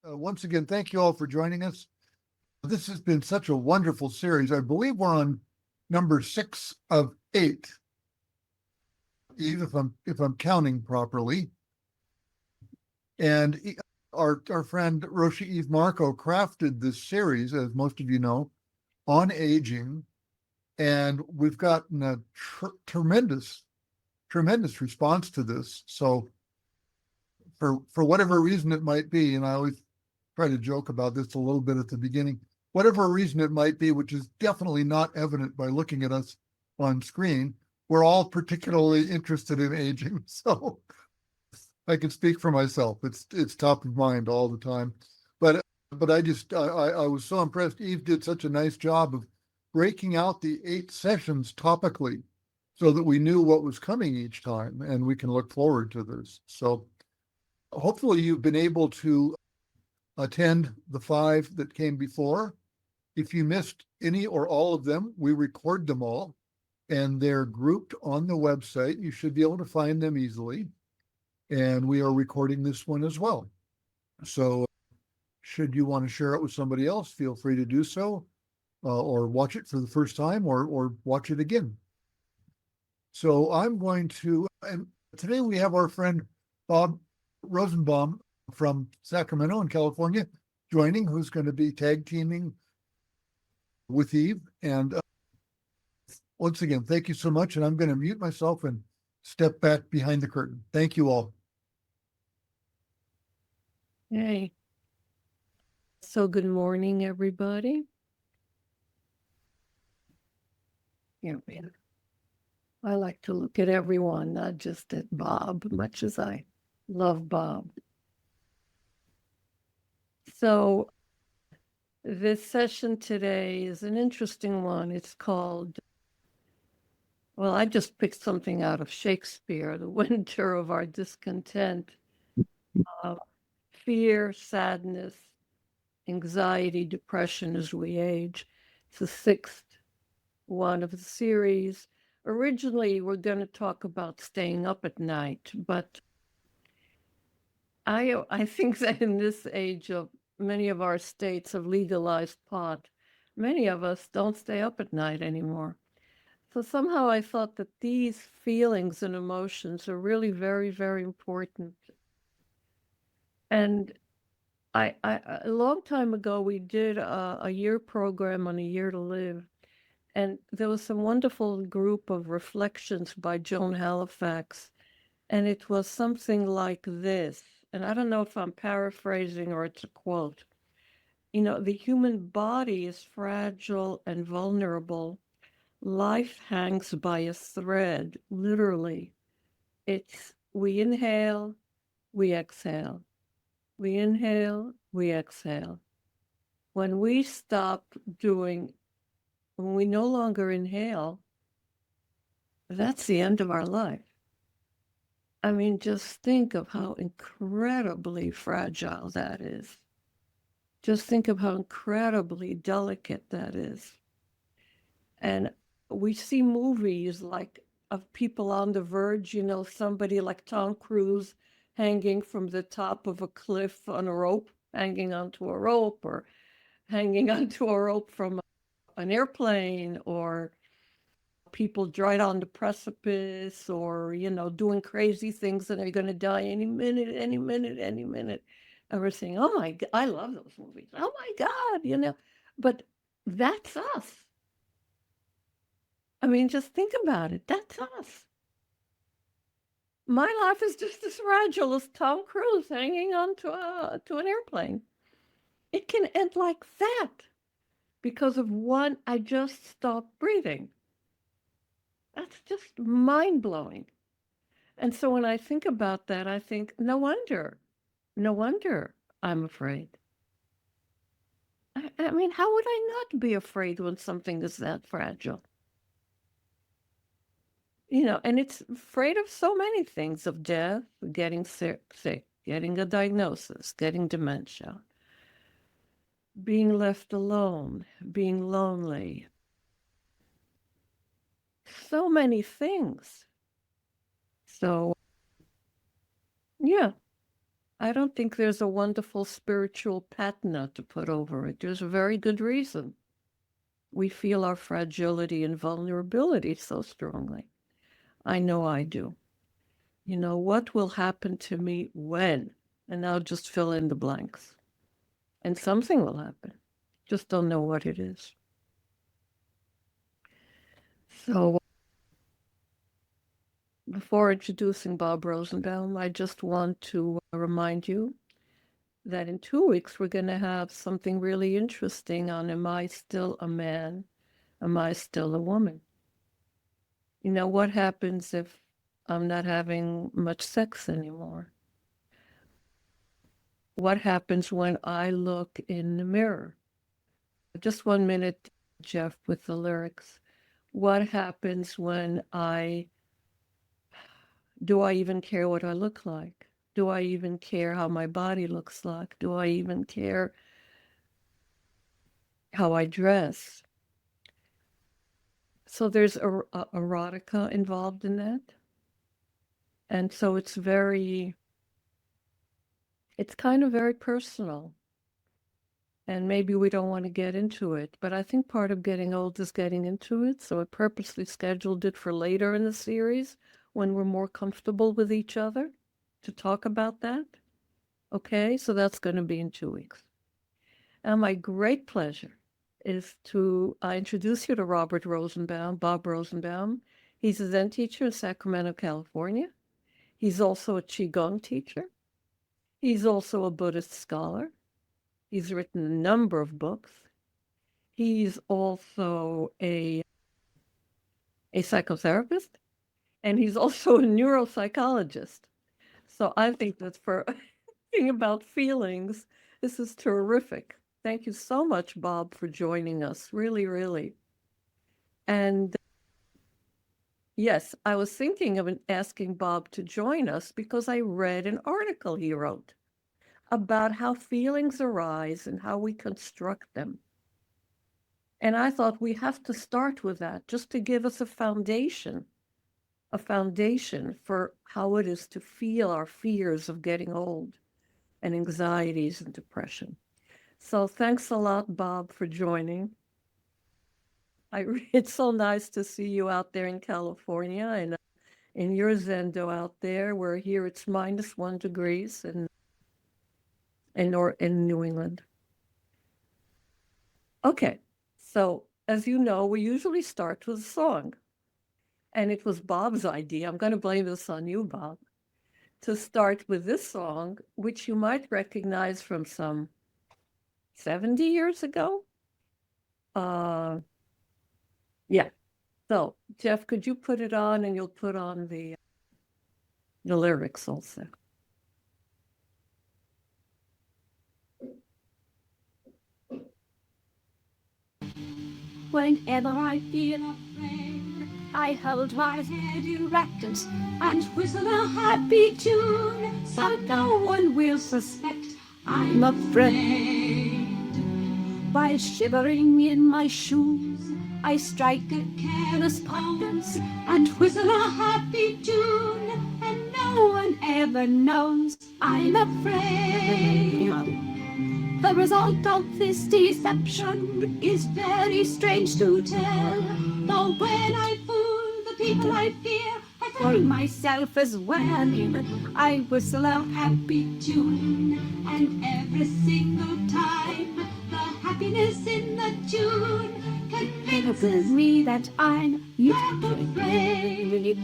Once again, thank you all for joining us. This has been such a wonderful series. I believe we're on number 6 of 8, Eve, if I'm counting properly. And our friend Roshi Eve Marco crafted this series, as most of you know, on aging, and we've gotten a tremendous response to this. So for whatever reason it might be, and I always try to joke about this a little bit at the beginning, whatever reason it might be, which is definitely not evident by looking at us on screen, we're all particularly interested in aging. So I can speak for myself. It's top of mind all the time. But I was so impressed. Eve did such a nice job of breaking out the 8 sessions topically so that we knew what was coming each time and we can look forward to this. So hopefully you've been able to attend the 5 that came before. If you missed any or all of them, we record them all and they're grouped on the website. You should be able to find them easily. And we are recording this one as well. So should you want to share it with somebody else, feel free to do so, or watch it for the first time or watch it again. So I'm going to, and today we have our friend Bob Rosenbaum from Sacramento in California joining, who's going to be tag teaming with Eve. And once again, thank you so much. And I'm going to mute myself and step back behind the curtain. Thank you all. Hey. So good morning, everybody. Yeah, man. I like to look at everyone, not just at Bob, much as I love Bob. So this session today is an interesting one. It's called, well, I just picked something out of Shakespeare, The Winter of Our Discontent. Fear, sadness, anxiety, depression as we age. It's the 6th one of the series. Originally, we're going to talk about staying up at night, but I think that in this age of many of our states have legalized pot, many of us don't stay up at night anymore. So somehow I thought that these feelings and emotions are really very, very important. And a long time ago, we did a year program on A Year to Live. And there was some wonderful group of reflections by Joan Halifax. And it was something like this. And I don't know if I'm paraphrasing or it's a quote. You know, the human body is fragile and vulnerable. Life hangs by a thread, literally. It's we inhale, we exhale. We inhale, we exhale. When we stop doing, when we no longer inhale, that's the end of our life. I mean, just think of how incredibly fragile that is. Just think of how incredibly delicate that is. And we see movies like of people on the verge, you know, somebody like Tom Cruise hanging from the top of a cliff on a rope, hanging onto a rope, or hanging onto a rope from an airplane, or people right on the precipice, or, you know, doing crazy things and they're going to die any minute, any minute, any minute. And we're saying, oh my God, I love those movies. Oh my God, you know, but that's us. I mean, just think about it. That's us. My life is just as fragile as Tom Cruise hanging on to an airplane. It can end like that because of one, I just stopped breathing. That's just mind blowing. And so when I think about that, I think, no wonder I'm afraid. I mean, how would I not be afraid when something is that fragile? You know, and it's afraid of so many things, of death, getting sick, getting a diagnosis, getting dementia, being left alone, being lonely. So many things. So, yeah, I don't think there's a wonderful spiritual patina to put over it. There's a very good reason. We feel our fragility and vulnerability so strongly. I know I do. You know, what will happen to me when? And I'll just fill in the blanks. And something will happen. Just don't know what it is. So before introducing Bob Rosenbaum, I just want to remind you that in 2 weeks we're going to have something really interesting on Am I Still a Man? Am I Still a Woman? You know, what happens if I'm not having much sex anymore? What happens when I look in the mirror? Just 1 minute, Jeff, with the lyrics. What happens when do I even care what I look like? Do I even care how my body looks like? Do I even care how I dress? So there's erotica involved in that. And so it's kind of very personal. And maybe we don't want to get into it, but I think part of getting old is getting into it. So I purposely scheduled it for later in the series when we're more comfortable with each other to talk about that. Okay, so that's going to be in 2 weeks. And my great pleasure is to introduce you to Robert Rosenbaum, Bob Rosenbaum. He's a Zen teacher in Sacramento, California. He's also a Qigong teacher. He's also a Buddhist scholar. He's written a number of books. He's also a psychotherapist, and he's also a neuropsychologist. So I think that for thinking about feelings, this is terrific. Thank you so much, Bob, for joining us. Really, really. And yes, I was thinking of asking Bob to join us because I read an article he wrote about how feelings arise and how we construct them. And I thought we have to start with that just to give us a foundation for how it is to feel our fears of getting old and anxieties and depression. So thanks a lot, Bob, for joining. It's so nice to see you out there in California and in your Zendo out there, where here it's -1 degrees in New England. Okay, so as you know, we usually start with a song. And it was Bob's idea. I'm going to blame this on you, Bob, to start with this song, which you might recognize from some 70 years ago. Yeah. So, Jeff, could you put it on, and you'll put on the lyrics also. Whenever I feel afraid, I hold my head erect and whistle a happy tune, so no one will suspect I'm afraid. While shivering in my shoes, I strike a careless pose and whistle a happy tune, and no one ever knows I'm afraid. The result of this deception is very strange to tell. Though when I fool the people I fear, I fool myself as well. I whistle a happy tune, and every single time the happiness in the tune convinces me that I'm not afraid.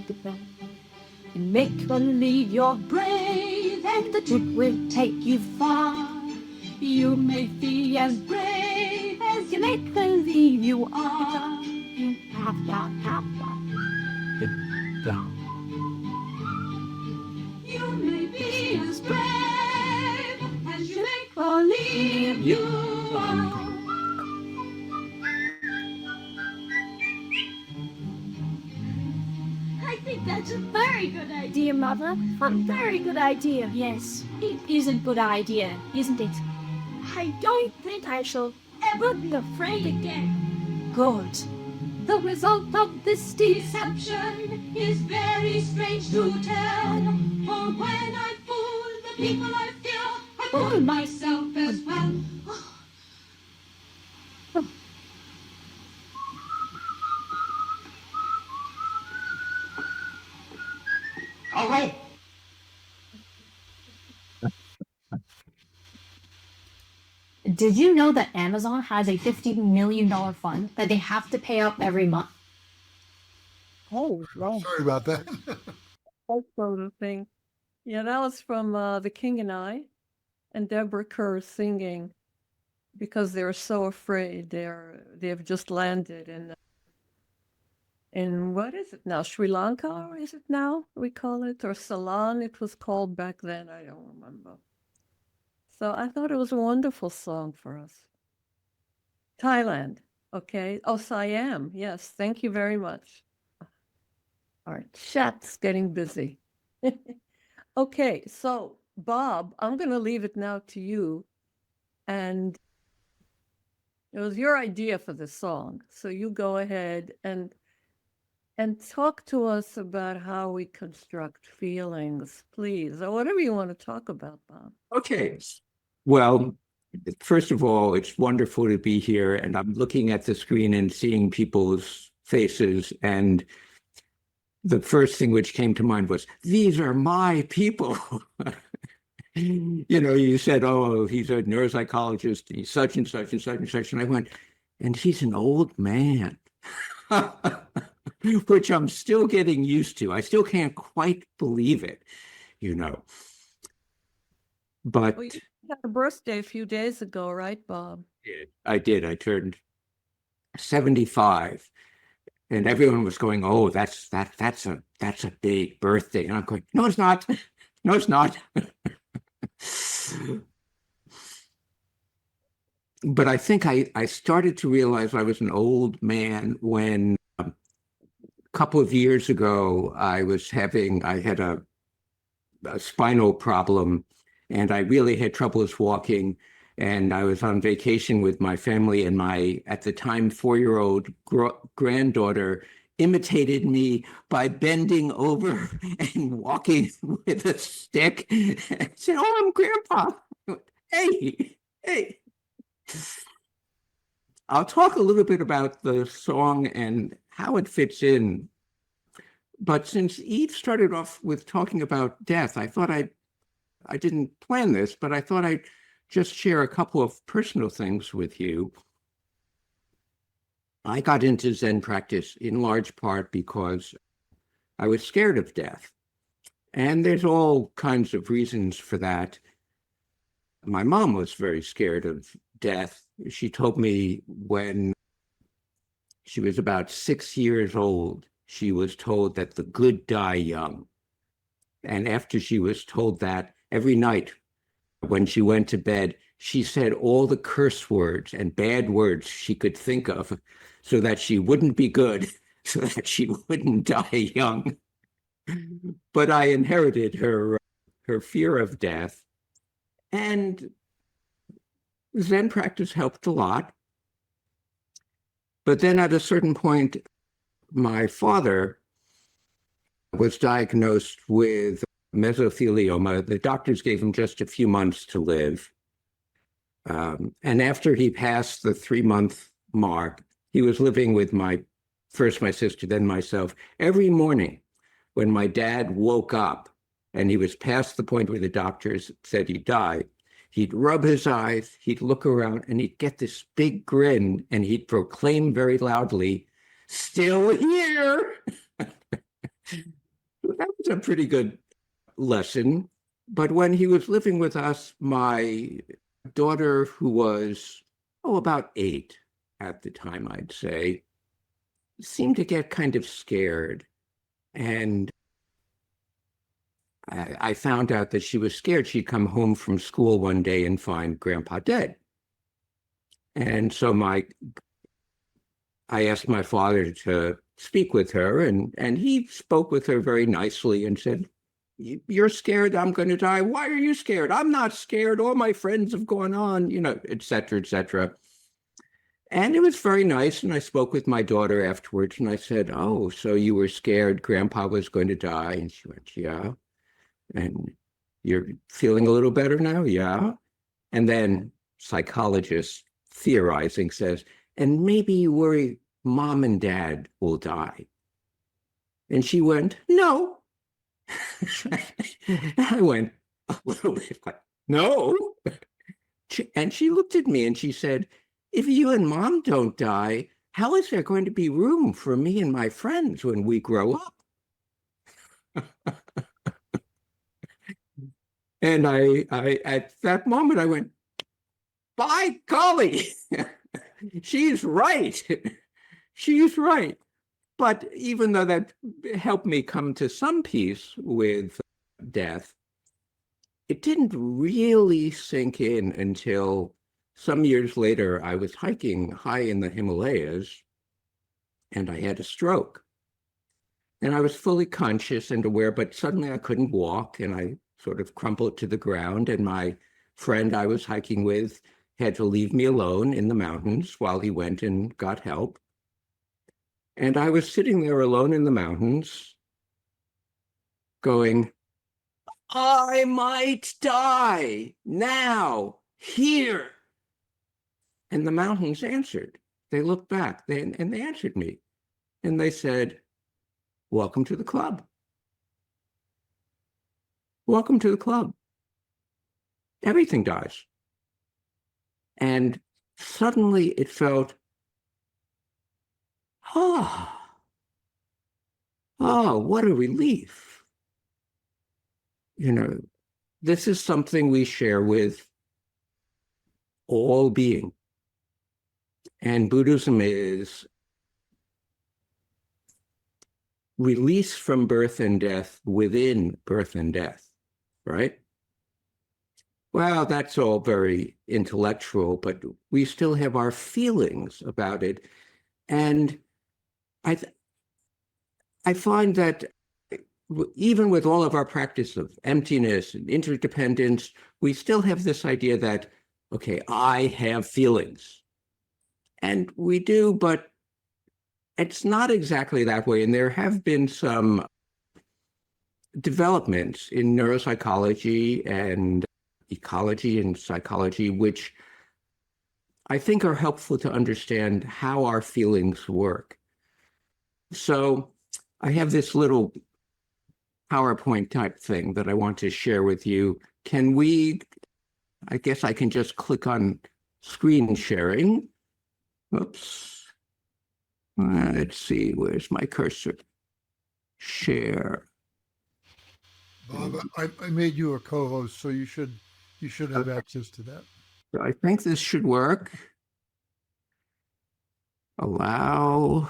Make believe you're brave, and the truth will take you far. You may be as brave as you make believe you are. You have down. You may be as brave as you make believe you are. I think that's a very good idea, Mother. A very good idea. Yes, it is a good idea, isn't it? I don't think I shall ever be afraid again. Good. The result of this deception is very strange to tell. For when I fool the people I fear, and for myself as well. All right. Did you know that Amazon has a $50 million fund that they have to pay up every month? Oh, wow. Sorry about that. That sort of thing. Yeah, that was from The King and I, and Deborah Kerr singing because they're so afraid. They've just landed in what is it now? Sri Lanka, or is it now we call it, or Ceylon? It was called back then. I don't remember. So I thought it was a wonderful song for us. Thailand. Okay. Oh, Siam. Yes. Thank you very much. All right. Chat's getting busy. Okay. So, Bob, I'm going to leave it now to you. And it was your idea for the song. So you go ahead and talk to us about how we construct feelings, please, or whatever you want to talk about, Bob. Okay. Well, first of all, it's wonderful to be here, and I'm looking at the screen and seeing people's faces, and the first thing which came to mind was, these are my people. You know, you said, oh, he's a neuropsychologist, he's such and such and such and such, and I went, and he's an old man. Which I'm still getting used to. I still can't quite believe it, you know. But Well, you had a birthday a few days ago, right, Bob? I did. I turned 75, and everyone was going, "Oh, that's a big birthday." And I'm going, "No, it's not. No, it's not." But I think I started to realize I was an old man when a couple of years ago I had a spinal problem, and I really had troubles walking. And I was on vacation with my family, and my, at the time, 4-year-old granddaughter imitated me by bending over and walking with a stick. And said, "Oh, I'm Grandpa." Hey, hey. I'll talk a little bit about the song and how it fits in. But since Eve started off with talking about death, I thought I didn't plan this, but I thought I'd just share a couple of personal things with you. I got into Zen practice in large part because I was scared of death. And there's all kinds of reasons for that. My mom was very scared of death. She told me when she was about 6 years old, she was told that the good die young. And after she was told that, every night when she went to bed, she said all the curse words and bad words she could think of so that she wouldn't be good, so that she wouldn't die young. But I inherited her fear of death, and Zen practice helped a lot. But then at a certain point, my father was diagnosed with mesothelioma. The doctors gave him just a few months to live. And after he passed the 3-month mark, he was living with first my sister, then myself. Every morning when my dad woke up and he was past the point where the doctors said he'd die, he'd rub his eyes, he'd look around, and he'd get this big grin, and he'd proclaim very loudly, "Still here." That was a pretty good lesson. But when he was living with us, my daughter, who was, about 8 at the time, I'd say, seemed to get kind of scared. And I found out that she was scared. She'd come home from school one day and find Grandpa dead. And so I asked my father to speak with her, and he spoke with her very nicely and said, "You're scared I'm going to die. Why are you scared? I'm not scared. All my friends have gone on," et cetera, et cetera. And it was very nice. And I spoke with my daughter afterwards, and I said, "Oh, so you were scared Grandpa was going to die?" And she went, "Yeah." And You're feeling a little better now? Yeah. And then psychologist theorizing says, and maybe you worry mom and dad will die. And she went, no. I went a little bit like, no. And she looked at me and she said, if you and mom don't die, how is there going to be room for me and my friends when we grow up? And I at that moment, I went, by golly, she's right. She's right. But even though that helped me come to some peace with death, it didn't really sink in until some years later. I was hiking high in the Himalayas and I had a stroke. And I was fully conscious and aware, but suddenly I couldn't walk and I sort of crumpled to the ground. And my friend I was hiking with had to leave me alone in the mountains while he went and got help. And I was sitting there alone in the mountains going, I might die now, here. And the mountains answered. They looked back and they answered me. And they said, welcome to the club. Welcome to the club. Everything dies. And suddenly it felt, oh, what a relief. You know, this is something we share with all being. And Buddhism is release from birth and death within birth and death, right? Well, that's all very intellectual, but we still have our feelings about it. And I find that even with all of our practice of emptiness and interdependence, we still have this idea that, okay, I have feelings. And we do, but it's not exactly that way. And there have been some developments in neuropsychology and ecology and psychology, which I think are helpful to understand how our feelings work. So I have this little PowerPoint type thing that I want to share with you. I guess I can just click on screen sharing. Oops. Let's see, where's my cursor? Share. Bob, I made you a co-host, so you should have access to that. I think this should work. Allow.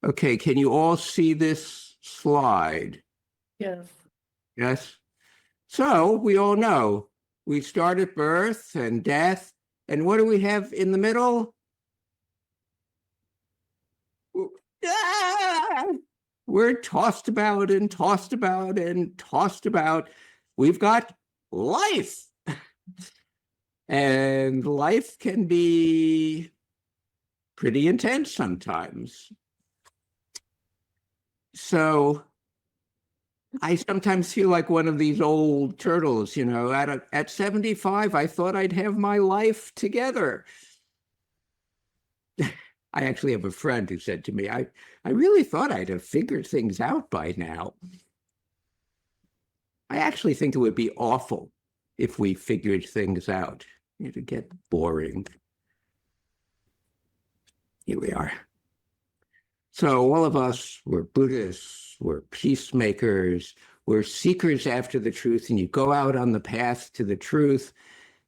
Okay, can you all see this slide? Yes. Yes. So we all know we start at birth and death. And what do we have in the middle? We're tossed about and tossed about and tossed about. We've got life. And life can be pretty intense sometimes. So I sometimes feel like one of these old turtles, you know, at 75, I thought I'd have my life together. I actually have a friend who said to me, I really thought I'd have figured things out by now. I actually think it would be awful if we figured things out. It would get boring. Here we are. So all of us, we're Buddhists, we're peacemakers, we're seekers after the truth, and you go out on the path to the truth,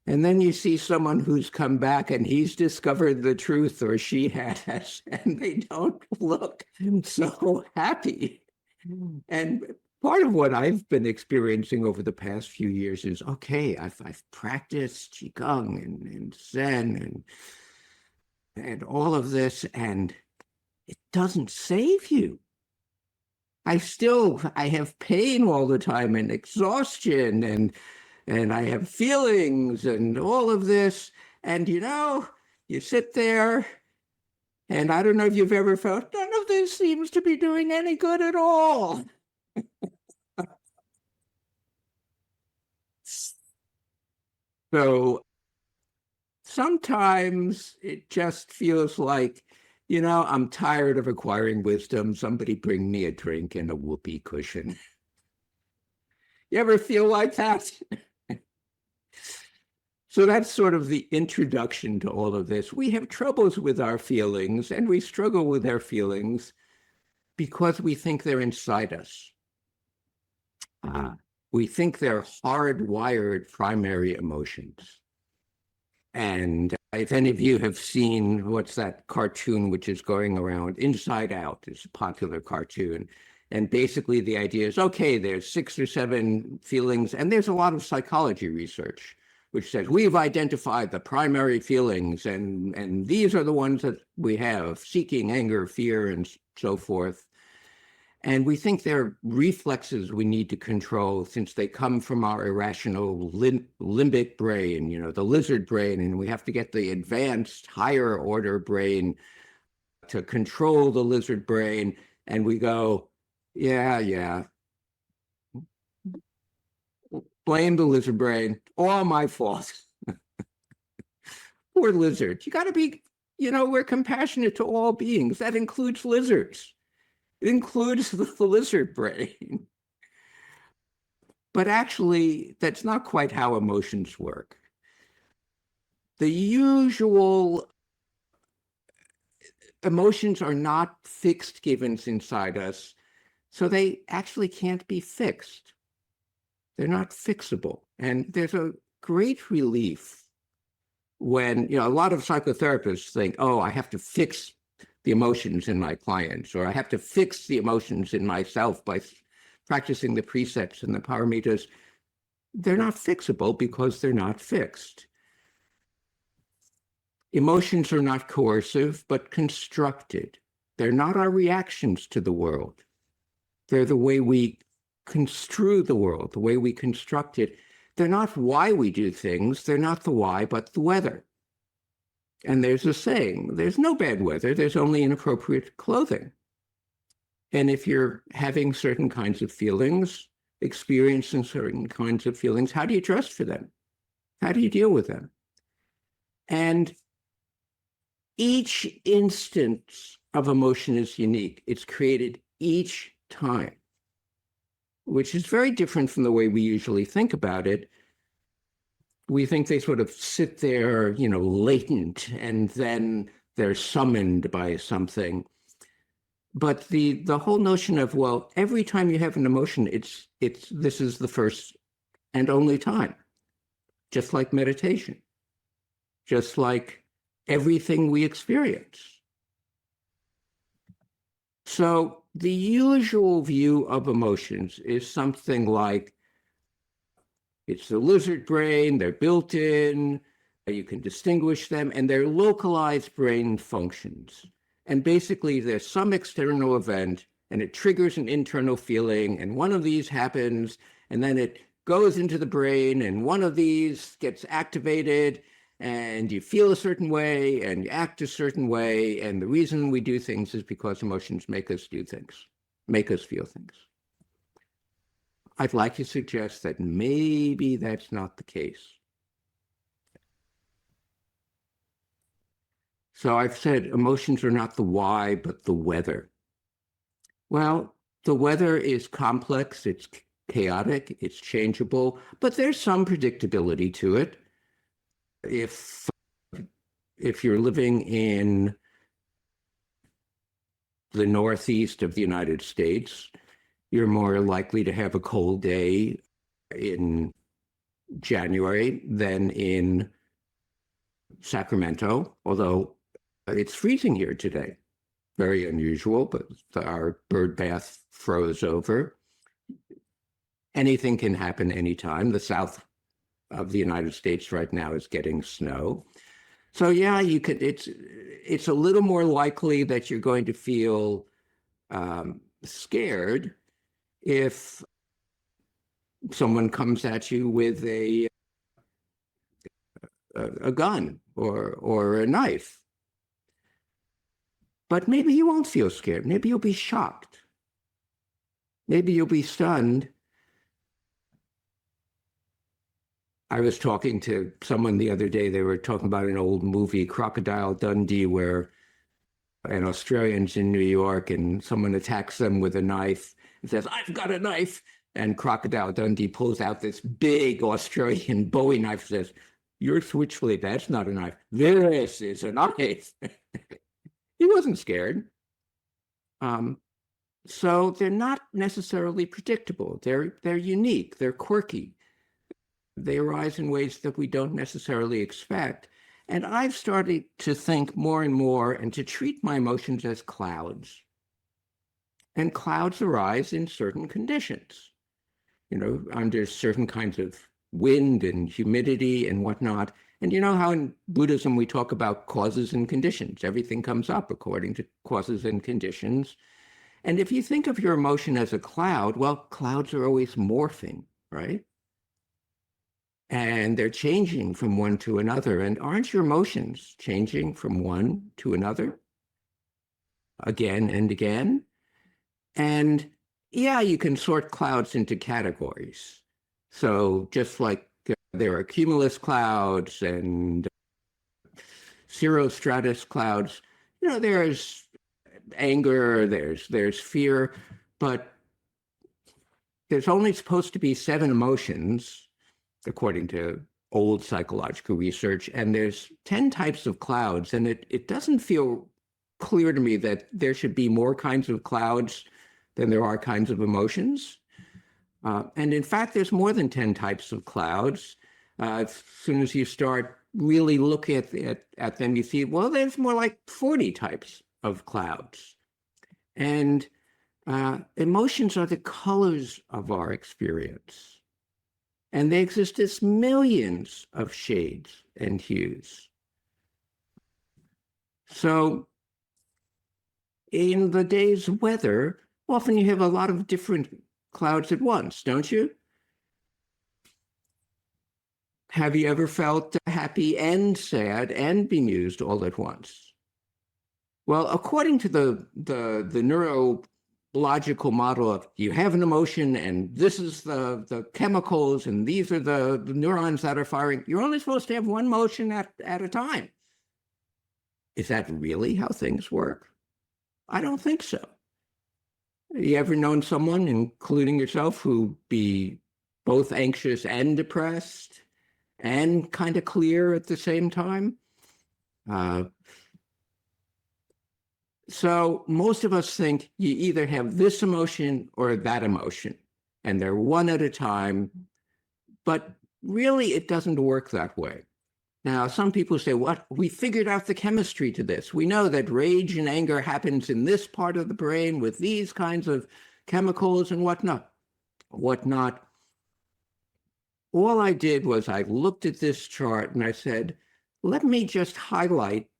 and then you see someone who's come back and he's discovered the truth, or she has, and they don't look so happy. And part of what I've been experiencing over the past few years is, okay, I've practiced Qigong and Zen and all of this, and it doesn't save you. I have pain all the time and exhaustion and I have feelings and all of this. And you know, you sit there and I don't know if you've ever felt, none of this seems to be doing any good at all. So sometimes it just feels like, I'm tired of acquiring wisdom. Somebody bring me a drink and a whoopee cushion. You ever feel like that? So that's sort of the introduction to all of this. We have troubles with our feelings, and we struggle with our feelings because we think they're inside us. We think they're hardwired primary emotions. And if any of you have seen, what's that cartoon which is going around, Inside Out is a popular cartoon. And basically the idea is, okay, there's 6 or 7 feelings, and there's a lot of psychology research which says we've identified the primary feelings, and these are the ones that we have: seeking, anger, fear, and so forth. And we think they're reflexes we need to control since they come from our irrational limbic brain, the lizard brain, and we have to get the advanced higher order brain to control the lizard brain. And we go, yeah, blame the lizard brain, all my fault. Poor lizard. You got to be, we're compassionate to all beings. That includes lizards. It includes the lizard brain. But actually, that's not quite how emotions work. The usual emotions are not fixed givens inside us, so they actually can't be fixed. They're not fixable. And there's a great relief when, a lot of psychotherapists think, oh, I have to fix the emotions in my clients, or I have to fix the emotions in myself by practicing the precepts and the paramitas. They're not fixable because they're not fixed. Emotions are not coercive, but constructed. They're not our reactions to the world. They're the way we construe the world, the way we construct it. They're not why we do things. They're not the why, but the whether. And there's a saying, there's no bad weather, there's only inappropriate clothing. And if you're having certain kinds of feelings, experiencing certain kinds of feelings, how do you dress for them? How do you deal with them? And each instance of emotion is unique. It's created each time, which is very different from the way we usually think about it. We think they sort of sit there, latent, and then they're summoned by something. But the whole notion of, well, every time you have an emotion, this is the first and only time, just like meditation, just like everything we experience. So the usual view of emotions is something like, it's the lizard brain, they're built in, you can distinguish them, and they're localized brain functions. And basically, there's some external event, and it triggers an internal feeling, and one of these happens, and then it goes into the brain, and one of these gets activated, and you feel a certain way, and you act a certain way, and the reason we do things is because emotions make us do things, make us feel things. I'd like to suggest that maybe that's not the case. So I've said emotions are not the why, but the whether. Well, the weather is complex, it's chaotic, it's changeable, but there's some predictability to it. If you're living in the Northeast of the United States, you're more likely to have a cold day in January than in Sacramento, although it's freezing here today. Very unusual, but our bird bath froze over. Anything can happen anytime. The south of the United States right now is getting snow. So yeah, you could. It's a little more likely that you're going to feel scared if someone comes at you with a gun or a knife. But maybe you won't feel scared. Maybe you'll be shocked. Maybe you'll be stunned. I was talking to someone the other day. They were talking about an old movie, Crocodile Dundee, where an Australian's in New York and someone attacks them with a knife and says, "I've got a knife." And Crocodile Dundee pulls out this big Australian Bowie knife and says, "Your switchblade, that's not a knife. This is a knife." He wasn't scared. So they're not necessarily predictable. They're unique. They're quirky. They arise in ways that we don't necessarily expect. And I've started to think more and more and to treat my emotions as clouds. And clouds arise in certain conditions, under certain kinds of wind and humidity and whatnot. And you know how in Buddhism we talk about causes and conditions. Everything comes up according to causes and conditions. And if you think of your emotion as a cloud, well, clouds are always morphing, right? And they're changing from one to another. And aren't your emotions changing from one to another again and again? And yeah, you can sort clouds into categories. So just like there are cumulus clouds and cirrostratus clouds, there's anger, there's fear, but there's only supposed to be 7 emotions, according to old psychological research, and there's 10 types of clouds, and it doesn't feel clear to me that there should be more kinds of clouds than there are kinds of emotions. And in fact, there's more than 10 types of clouds. As soon as you start really looking at them, you see, well, there's more like 40 types of clouds. And emotions are the colors of our experience. And they exist as millions of shades and hues. So in the day's weather, often you have a lot of different clouds at once, don't you? Have you ever felt happy and sad and bemused all at once? Well, according to the neurological model of you have an emotion and this is the chemicals and these are the neurons that are firing, you're only supposed to have one motion at a time. Is that really how things work? I don't think so. You ever known someone, including yourself, who be both anxious and depressed and kind of clear at the same time? So most of us think you either have this emotion or that emotion, and they're one at a time, but really it doesn't work that way. Now, some people say, what? We figured out the chemistry to this. We know that rage and anger happens in this part of the brain with these kinds of chemicals and whatnot. All I did was I looked at this chart and I said, let me just highlight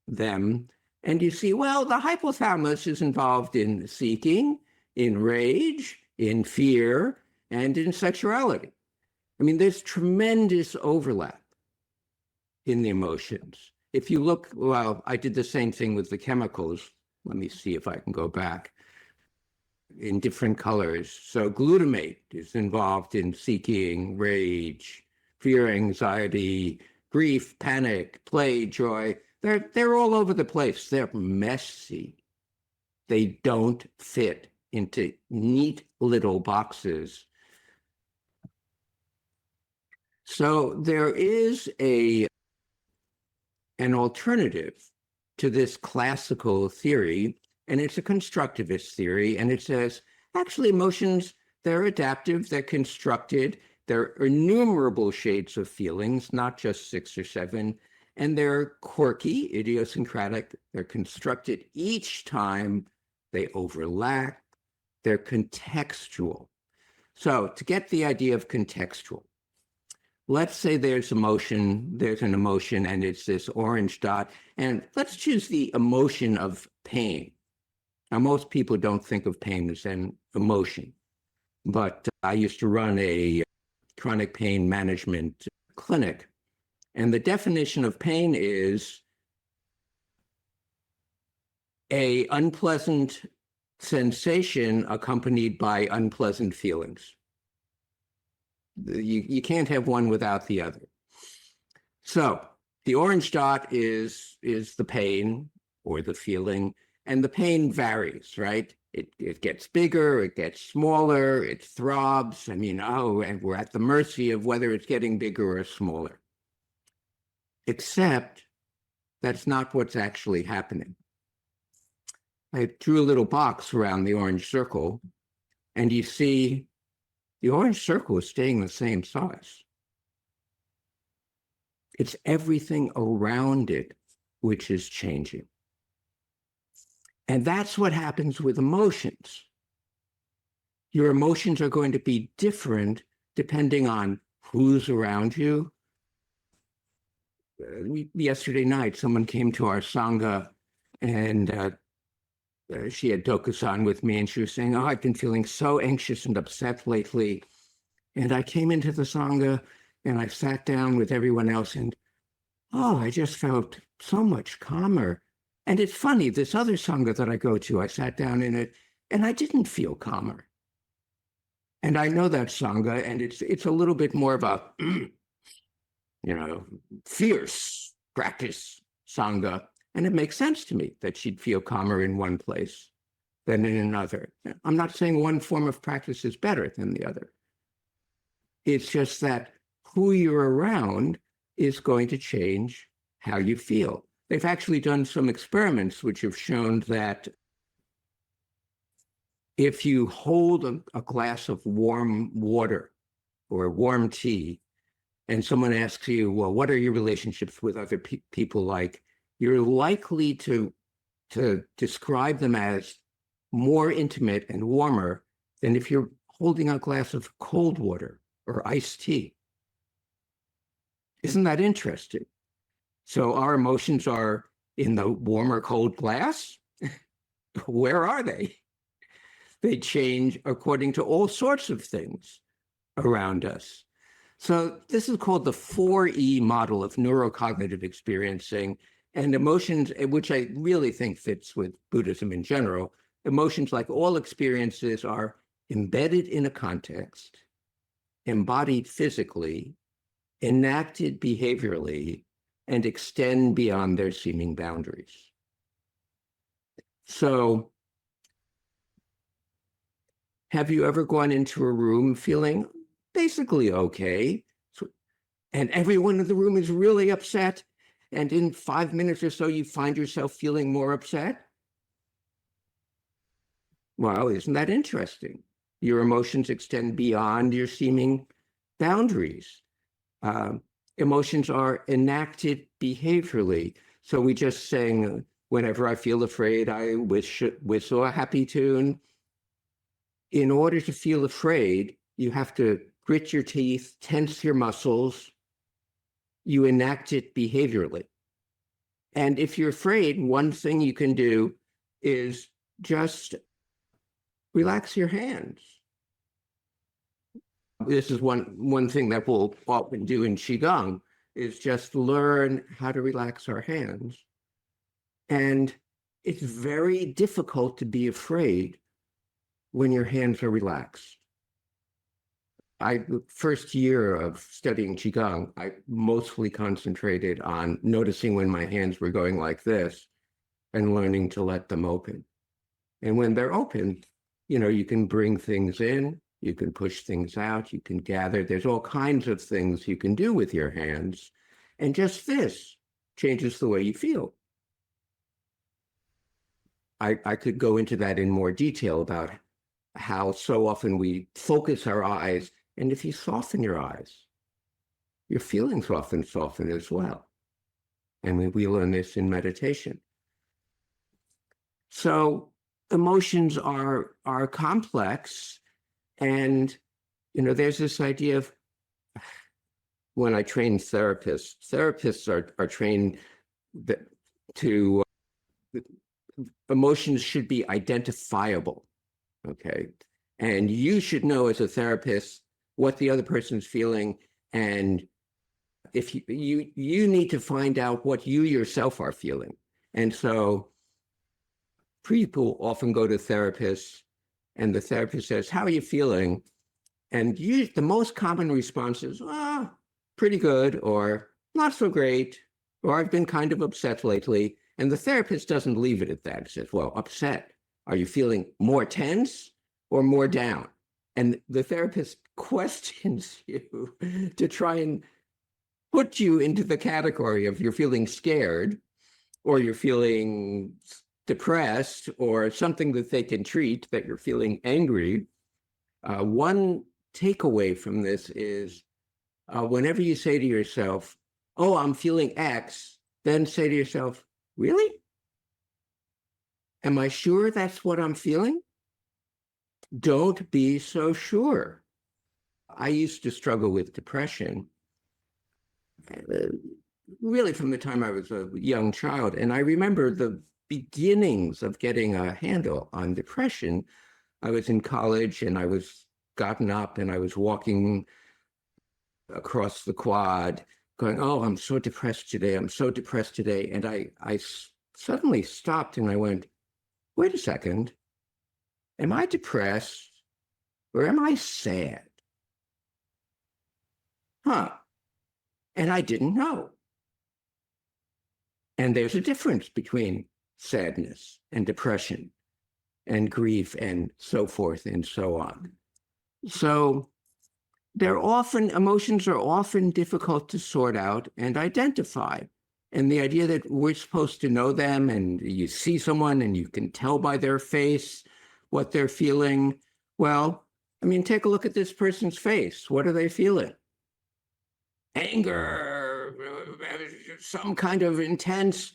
them. And you see, well, the hypothalamus is involved in seeking, in rage, in fear, and in sexuality. I mean, there's tremendous overlap in the emotions. If you look, well, I did the same thing with the chemicals. Let me see if I can go back in different colors. So glutamate is involved in seeking, rage, fear, anxiety, grief, panic, play, joy. They're all over the place. They're messy. They don't fit into neat little boxes. So there is an alternative to this classical theory, and it's a constructivist theory, and it says, actually, emotions, they're adaptive, they're constructed, there are innumerable shades of feelings, not just 6 or 7, and they're quirky, idiosyncratic, they're constructed each time, they overlap, they're contextual. So to get the idea of contextual, let's say there's an emotion, and it's this orange dot, and let's choose the emotion of pain. Now, most people don't think of pain as an emotion, but I used to run a chronic pain management clinic, and the definition of pain is an unpleasant sensation accompanied by unpleasant feelings. You can't have one without the other. So the orange dot is the pain or the feeling, and the pain varies, right? It gets bigger, it gets smaller, it throbs. I mean, and we're at the mercy of whether it's getting bigger or smaller. Except that's not what's actually happening. I drew a little box around the orange circle, and you see the orange circle is staying the same size. It's everything around it which is changing. And that's what happens with emotions. Your emotions are going to be different depending on who's around you. Yesterday night, someone came to our Sangha, and she had Dokusan with me, and she was saying, I've been feeling so anxious and upset lately. And I came into the Sangha, and I sat down with everyone else, and I just felt so much calmer. And it's funny, this other Sangha that I go to, I sat down in it, and I didn't feel calmer. And I know that Sangha, and it's a little bit more of a, fierce practice Sangha. And it makes sense to me that she'd feel calmer in one place than in another. I'm not saying one form of practice is better than the other. It's just that who you're around is going to change how you feel. They've actually done some experiments which have shown that if you hold a glass of warm water or warm tea, and someone asks you, well, what are your relationships with other people like? You're likely to describe them as more intimate and warmer than if you're holding a glass of cold water or iced tea. Isn't that interesting? So our emotions are in the warm or cold glass. Where are they? They change according to all sorts of things around us. So this is called the 4E model of neurocognitive experiencing, and emotions, which I really think fits with Buddhism in general. Emotions, like all experiences, are embedded in a context, embodied physically, enacted behaviorally, and extend beyond their seeming boundaries. So, have you ever gone into a room feeling basically okay, and everyone in the room is really upset, and in 5 minutes or so you find yourself feeling more upset? Well, isn't that interesting? Your emotions extend beyond your seeming boundaries. Emotions are enacted behaviorally. So we just sang, whenever I feel afraid, I whistle a happy tune. In order to feel afraid, you have to grit your teeth, tense your muscles. You enact it behaviorally. And if you're afraid, one thing you can do is just relax your hands. This is one thing that we'll often do in Qigong, is just learn how to relax our hands. And it's very difficult to be afraid when your hands are relaxed. The first year of studying Qigong, I mostly concentrated on noticing when my hands were going like this and learning to let them open. And when they're open, you can bring things in, you can push things out, you can gather. There's all kinds of things you can do with your hands. And just this changes the way you feel. I could go into that in more detail about how so often we focus our eyes, and if you soften your eyes, your feelings often soften as well. And we learn this in meditation. So emotions are complex, and there's this idea of, when I train therapists are trained to emotions should be identifiable. Okay. And you should know as a therapist what the other person's feeling. And if you need to find out what you yourself are feeling. And so people often go to therapists, and the therapist says, how are you feeling? And the most common response is, pretty good, or not so great, or I've been kind of upset lately. And the therapist doesn't leave it at that. It says, well, upset. Are you feeling more tense or more down? And the therapist questions you to try and put you into the category of you're feeling scared, or you're feeling depressed, or something that they can treat, that you're feeling angry. One takeaway from this is whenever you say to yourself, oh, I'm feeling X, then say to yourself, really? Am I sure that's what I'm feeling? Don't be so sure. I used to struggle with depression, really from the time I was a young child. And I remember the beginnings of getting a handle on depression. I was in college and I was gotten up and I was walking across the quad going, oh, I'm so depressed today. I'm so depressed today. And I suddenly stopped and I went, wait a second. Am I depressed or am I sad? And I didn't know. And there's a difference between sadness and depression and grief and so forth and so on. So emotions are often difficult to sort out and identify. And the idea that we're supposed to know them, and you see someone and you can tell by their face what they're feeling. Well, I mean, take a look at this person's face. What are they feeling? Anger, some kind of intense.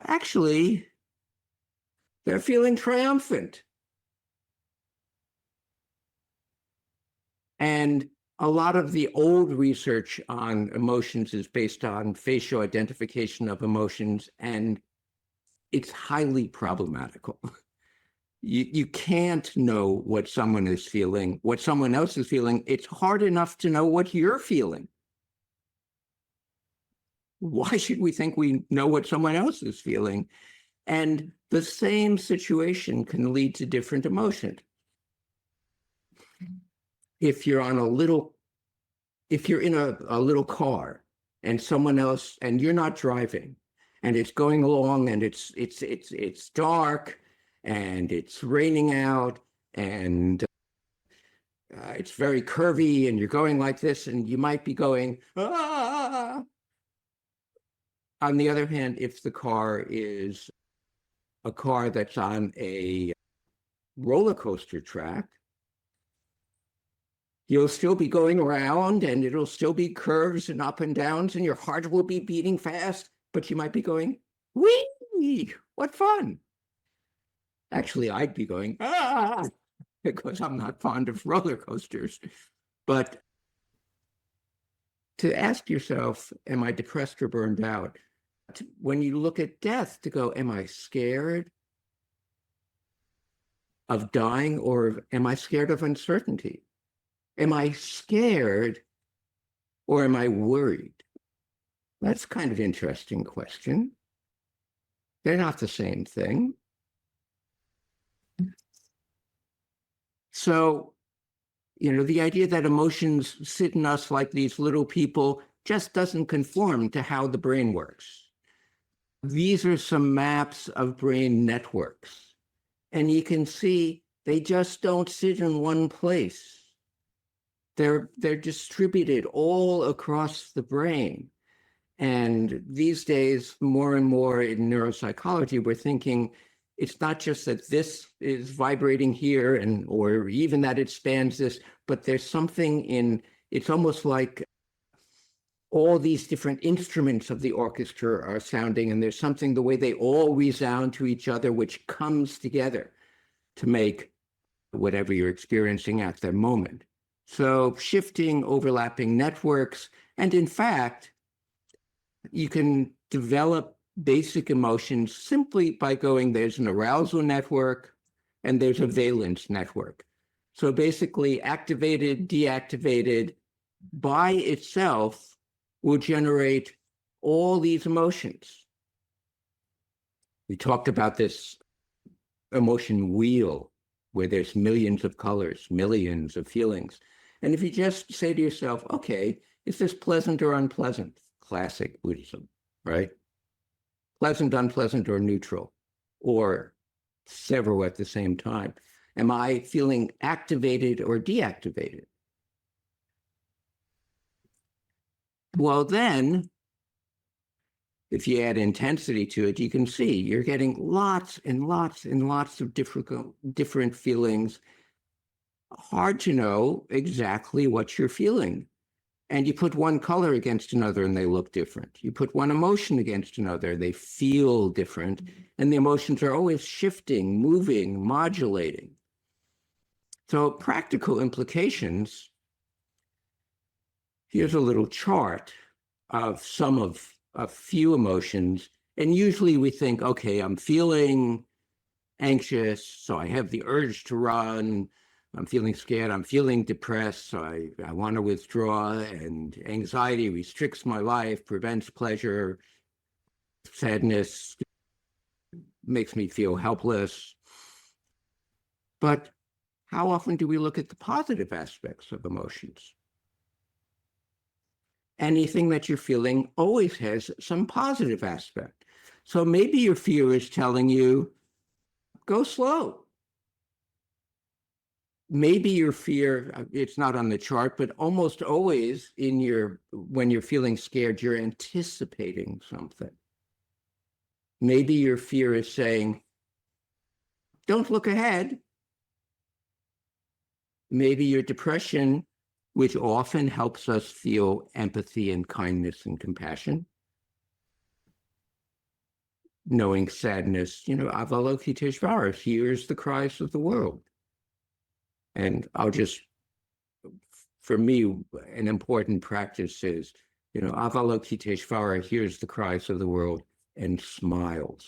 Actually, they're feeling triumphant. And a lot of the old research on emotions is based on facial identification of emotions, and it's highly problematical. You can't know what someone is feeling, what someone else is feeling. It's hard enough to know what you're feeling. Why should we think we know what someone else is feeling? And the same situation can lead to different emotions. If you're in a little car and someone else, and you're not driving, and it's going along and it's dark and it's raining out and it's very curvy and you're going like this and you might be going, ah. On the other hand, if the car is a car that's on a roller coaster track, you'll still be going around and it'll still be curves and up and downs and your heart will be beating fast, but you might be going, whee, what fun. Actually, I'd be going, because I'm not fond of roller coasters. But to ask yourself, am I depressed or burned out? When you look at death, to go, am I scared of dying, or am I scared of uncertainty? Am I scared or am I worried? That's kind of an interesting question. They're not the same thing. So, the idea that emotions sit in us like these little people just doesn't conform to how the brain works. These are some maps of brain networks, and you can see they just don't sit in one place. They're distributed all across the brain. And these days, more and more in neuropsychology, we're thinking it's not just that this is vibrating here or even that it spans this, but there's something it's almost like all these different instruments of the orchestra are sounding, and there's something, the way they all resound to each other, which comes together to make whatever you're experiencing at that moment. So shifting, overlapping networks, and in fact, you can develop basic emotions simply by going, there's an arousal network and there's a valence network. So basically activated, deactivated by itself will generate all these emotions. We talked about this emotion wheel where there's millions of colors, millions of feelings. And if you just say to yourself, okay, is this pleasant or unpleasant? Classic Buddhism, right? Pleasant, unpleasant, or neutral, or several at the same time. Am I feeling activated or deactivated? Well, then, if you add intensity to it, you can see you're getting lots and lots and lots of different feelings. Hard to know exactly what you're feeling. And you put one color against another and they look different. You put one emotion against another, they feel different. And the emotions are always shifting, moving, modulating. So practical implications, here's a little chart of some of a few emotions. And usually we think, okay, I'm feeling anxious, so I have the urge to run. I'm feeling scared. I'm feeling depressed, so I want to withdraw. And anxiety restricts my life, prevents pleasure. Sadness makes me feel helpless. But how often do we look at the positive aspects of emotions? Anything that you're feeling always has some positive aspect. So maybe your fear is telling you, go slow. Maybe your fear, it's not on the chart, but almost always when you're feeling scared, you're anticipating something. Maybe your fear is saying, don't look ahead. Maybe your depression, which often helps us feel empathy and kindness and compassion. Knowing sadness, Avalokiteshvara, hears the cries of the world. And for me, an important practice is, Avalokiteshvara hears the cries of the world and smiles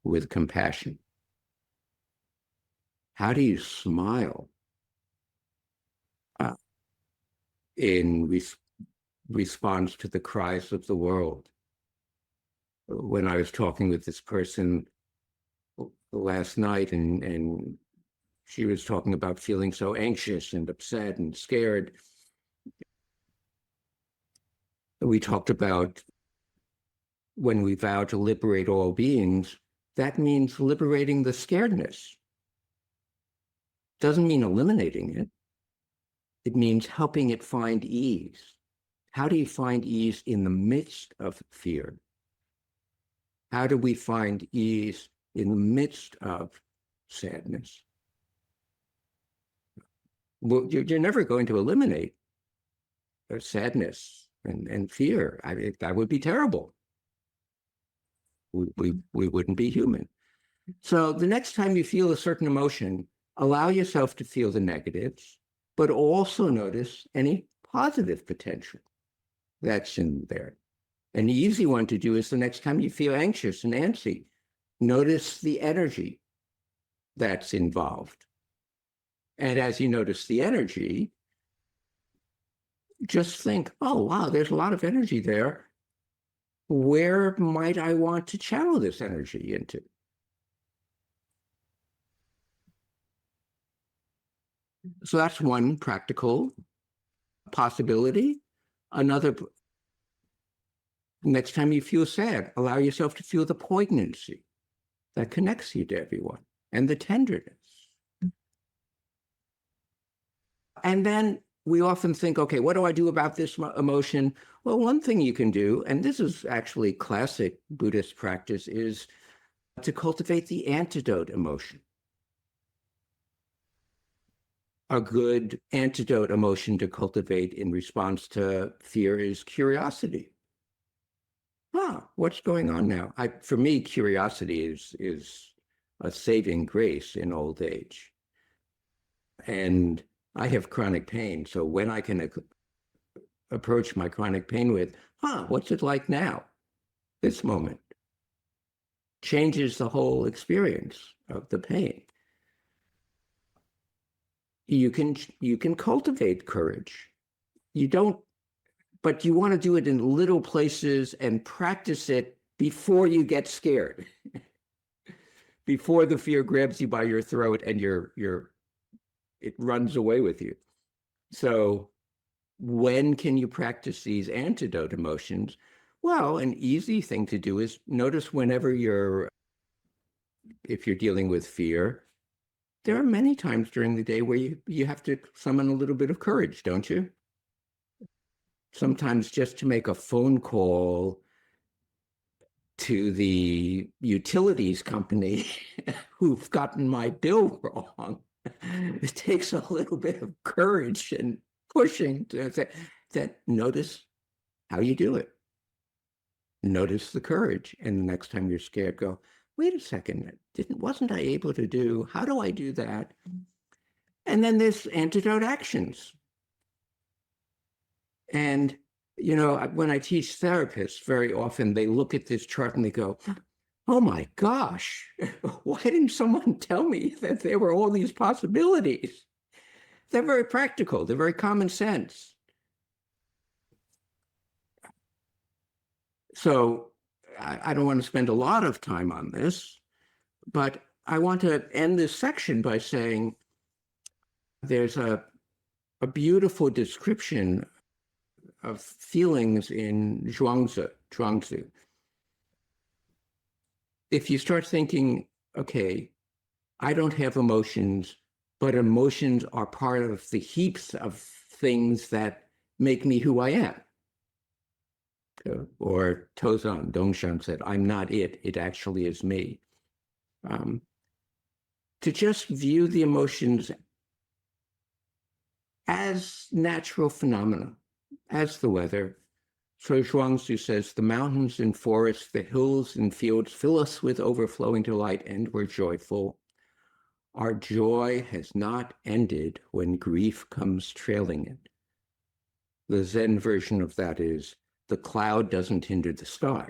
with compassion. How do you smile in response to the cries of the world? When I was talking with this person last night, and she was talking about feeling so anxious and upset and scared, we talked about when we vow to liberate all beings, that means liberating the scaredness. Doesn't mean eliminating it. It means helping it find ease. How do you find ease in the midst of fear? How do we find ease in the midst of sadness? Well, you're never going to eliminate sadness and fear. That would be terrible. We wouldn't be human. So the next time you feel a certain emotion, allow yourself to feel the negatives, but also notice any positive potential that's in there. An easy one to do is the next time you feel anxious and antsy, notice the energy that's involved. And as you notice the energy, just think, oh, wow, there's a lot of energy there. Where might I want to channel this energy into? So that's one practical possibility. Another, next time you feel sad, allow yourself to feel the poignancy that connects you to everyone and the tenderness. And then we often think, okay, what do I do about this emotion? Well, one thing you can do, and this is actually classic Buddhist practice, is to cultivate the antidote emotion. A good antidote emotion to cultivate in response to fear is curiosity. What's going on now? For me, curiosity is a saving grace in old age. And I have chronic pain, so when I can approach my chronic pain with, what's it like now? This moment changes the whole experience of the pain. You can cultivate courage. You don't, but you want to do it in little places and practice it before you get scared, before the fear grabs you by your throat and it runs away with you. So when can you practice these antidote emotions? Well, an easy thing to do is notice whenever if you're dealing with fear, there are many times during the day where you have to summon a little bit of courage, don't you? Sometimes just to make a phone call to the utilities company who've gotten my bill wrong, it takes a little bit of courage and pushing to say that notice how you do it. Notice the courage. And the next time you're scared, go, wait a second, wasn't I able to do, how do I do that? And then there's antidote actions. And, you know, when I teach therapists, very often they look at this chart and they go, oh my gosh, why didn't someone tell me that there were all these possibilities? They're very practical. They're very common sense. So I don't want to spend a lot of time on this, but I want to end this section by saying there's a beautiful description of feelings in Zhuangzi. If you start thinking, okay, I don't have emotions, but emotions are part of the heaps of things that make me who I am. Or Tozan Dongshan said, I'm not it, it actually is me. To just view the emotions as natural phenomena, as the weather. So Zhuangzi says, the mountains and forests, the hills and fields fill us with overflowing delight, and we're joyful. Our joy has not ended when grief comes trailing it. The Zen version of that is, the cloud doesn't hinder the sky.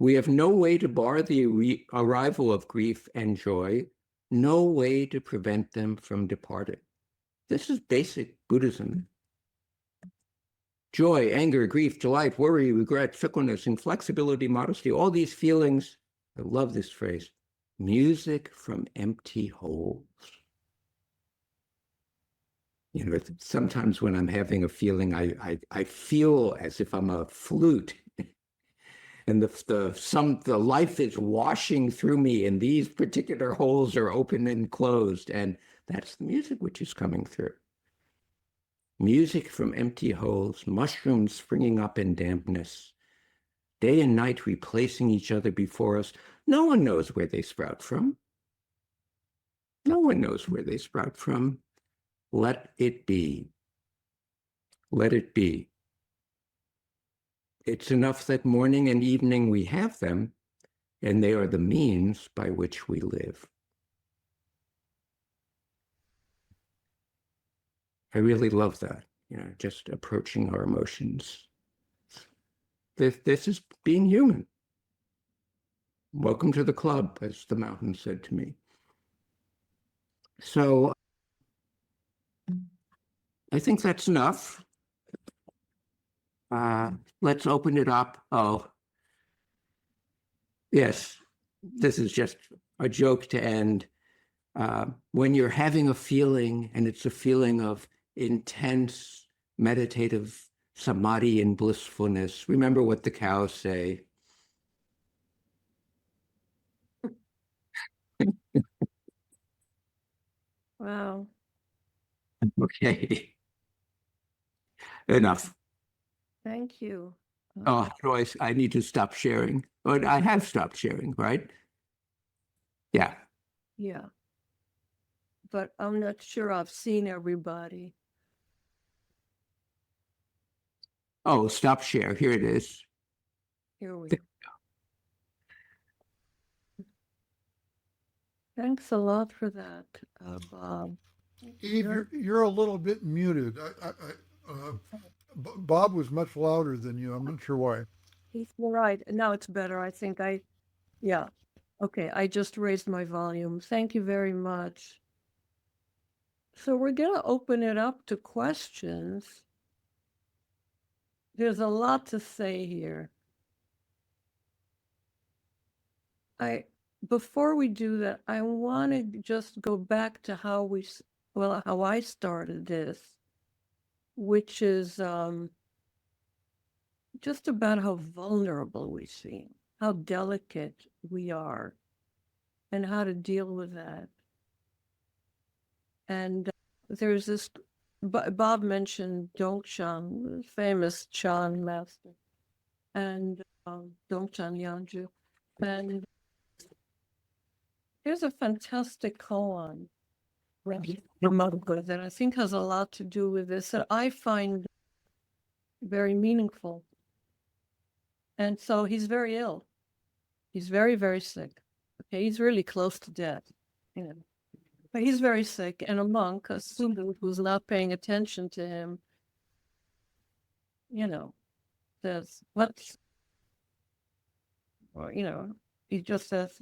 We have no way to bar the arrival of grief and joy, no way to prevent them from departing. This is basic Buddhism. Joy, anger, grief, delight, worry, regret, fickleness, inflexibility, modesty, all these feelings, I love this phrase, music from empty holes. You know, sometimes when I'm having a feeling, I feel as if I'm a flute, and the life is washing through me, and these particular holes are open and closed, and that's the music which is coming through. Music from empty holes, mushrooms springing up in dampness, day and night replacing each other before us. No one knows where they sprout from. No one knows where they sprout from. Let it be. Let it be. It's enough that morning and evening we have them, and they are the means by which we live. I really love that, you know, just approaching our emotions. This is being human. Welcome to the club, as the mountain said to me. So I think that's enough. Let's open it up. Oh, yes, this is just a joke to end. When you're having a feeling, and it's a feeling of intense meditative samadhi and blissfulness, remember what the cows say. Wow. Okay, enough. Thank you. Oh, Joyce, I need to stop sharing. But I have stopped sharing, right? Yeah. Yeah. But I'm not sure I've seen everybody. Oh, stop share. Here it is. Here we go. Thanks a lot for that, Bob. Eve, you're a little bit muted. Bob was much louder than you. I'm not sure why. He's right. Now it's better. I think yeah. Okay, I just raised my volume. Thank you very much. So we're going to open it up to questions. There's a lot to say here. Before we do that, I want to just go back to how we well, how I started this, which is just about how vulnerable we seem, how delicate we are, and how to deal with that. And there's this, Bob mentioned Dongshan, famous Chan master, and Dongshan Yanju. And there's a fantastic koan that I think has a lot to do with this that I find very meaningful. And so he's very ill. He's very, very sick. Okay, he's really close to death. You know. But he's very sick, and a monk, a student who's not paying attention to him, says, "What's," or, he just says,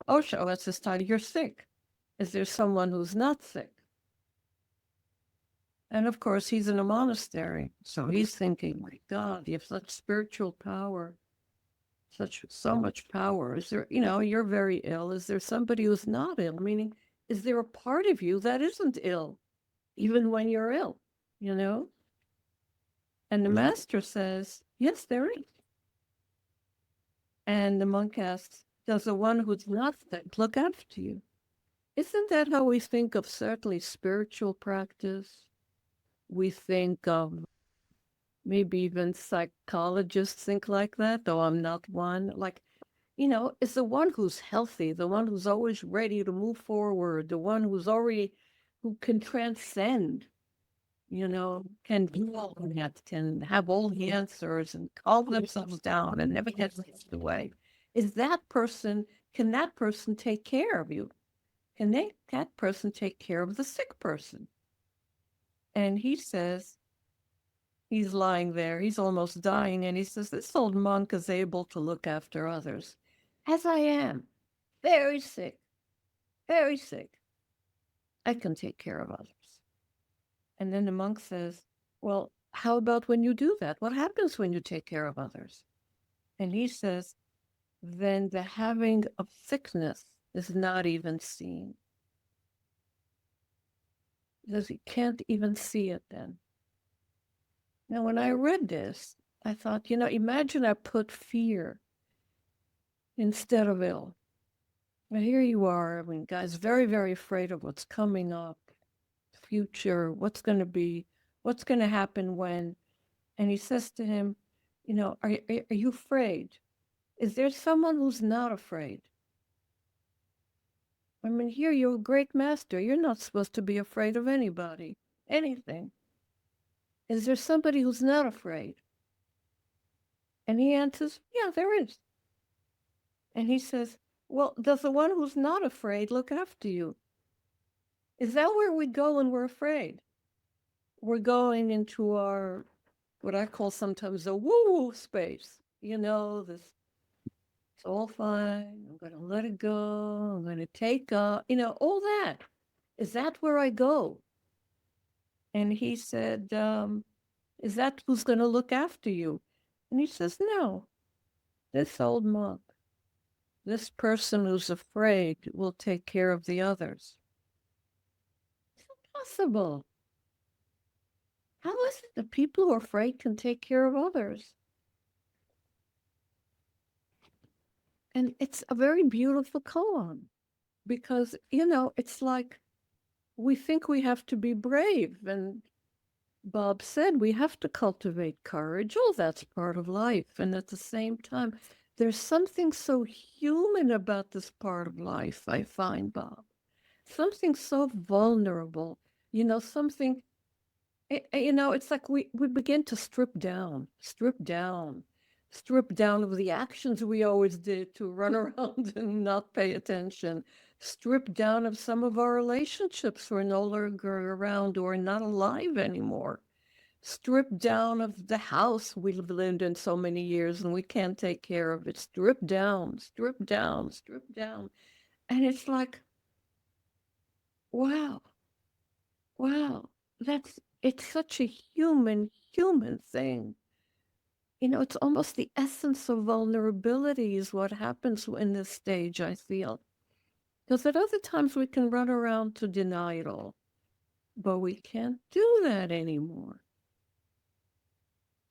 "Osho, that's this time you're sick. Is there someone who's not sick?" And of course, he's in a monastery, so he's thinking, "My God, you have such spiritual power, so much power. Is there, you're very ill. Is there somebody who's not ill? Meaning, is there a part of you that isn't ill, even when you're ill, you know?" And the master says, "Yes, there is." And the monk asks, "Does the one who's not sick look after you?" Isn't that how we think of certainly spiritual practice? We think of, maybe even psychologists think like that, though I'm not one. Like, it's the one who's healthy, the one who's always ready to move forward, the one who can transcend, can do all that, can have all the answers and calm themselves down and never get pushed away. Can that person take care of you? Can that person take care of the sick person? And he says, he's lying there, he's almost dying, and he says, "This old monk is able to look after others, as I am, very sick, very sick. I can take care of others." And then the monk says, "Well, how about when you do that? What happens when you take care of others?" And he says, "Then the having of sickness is not even seen." Because you can't even see it then. Now, when I read this, I thought, imagine I put fear instead of ill. But here you are, guys, very, very afraid of what's coming up, future, what's going to be, what's going to happen when. And he says to him, are you afraid? Is there someone who's not afraid? Here you're a great master. You're not supposed to be afraid of anybody, anything. Is there somebody who's not afraid? And he answers, "Yeah, there is." And he says, "Well, does the one who's not afraid look after you?" Is that where we go when we're afraid? We're going into our, what I call sometimes a woo-woo space. This, it's all fine. I'm going to let it go. I'm going to take up, all that. Is that where I go? And he said, "Is that who's going to look after you?" And he says, "No, this old monk, this person who's afraid will take care of the others." It's impossible. How is it that people who are afraid can take care of others? And it's a very beautiful koan because, it's like we think we have to be brave. And Bob said we have to cultivate courage. Oh, that's part of life. And at the same time, there's something so human about this part of life, I find, Bob. Something so vulnerable, something, it's like we begin to strip down of the actions we always did to run around and not pay attention, strip down of some of our relationships who are no longer around or not alive anymore, strip down of the house we've lived in so many years and we can't take care of it, strip down. And it's like, wow, it's such a human thing. It's almost the essence of vulnerability is what happens in this stage, I feel. Because at other times we can run around to deny it all. But we can't do that anymore.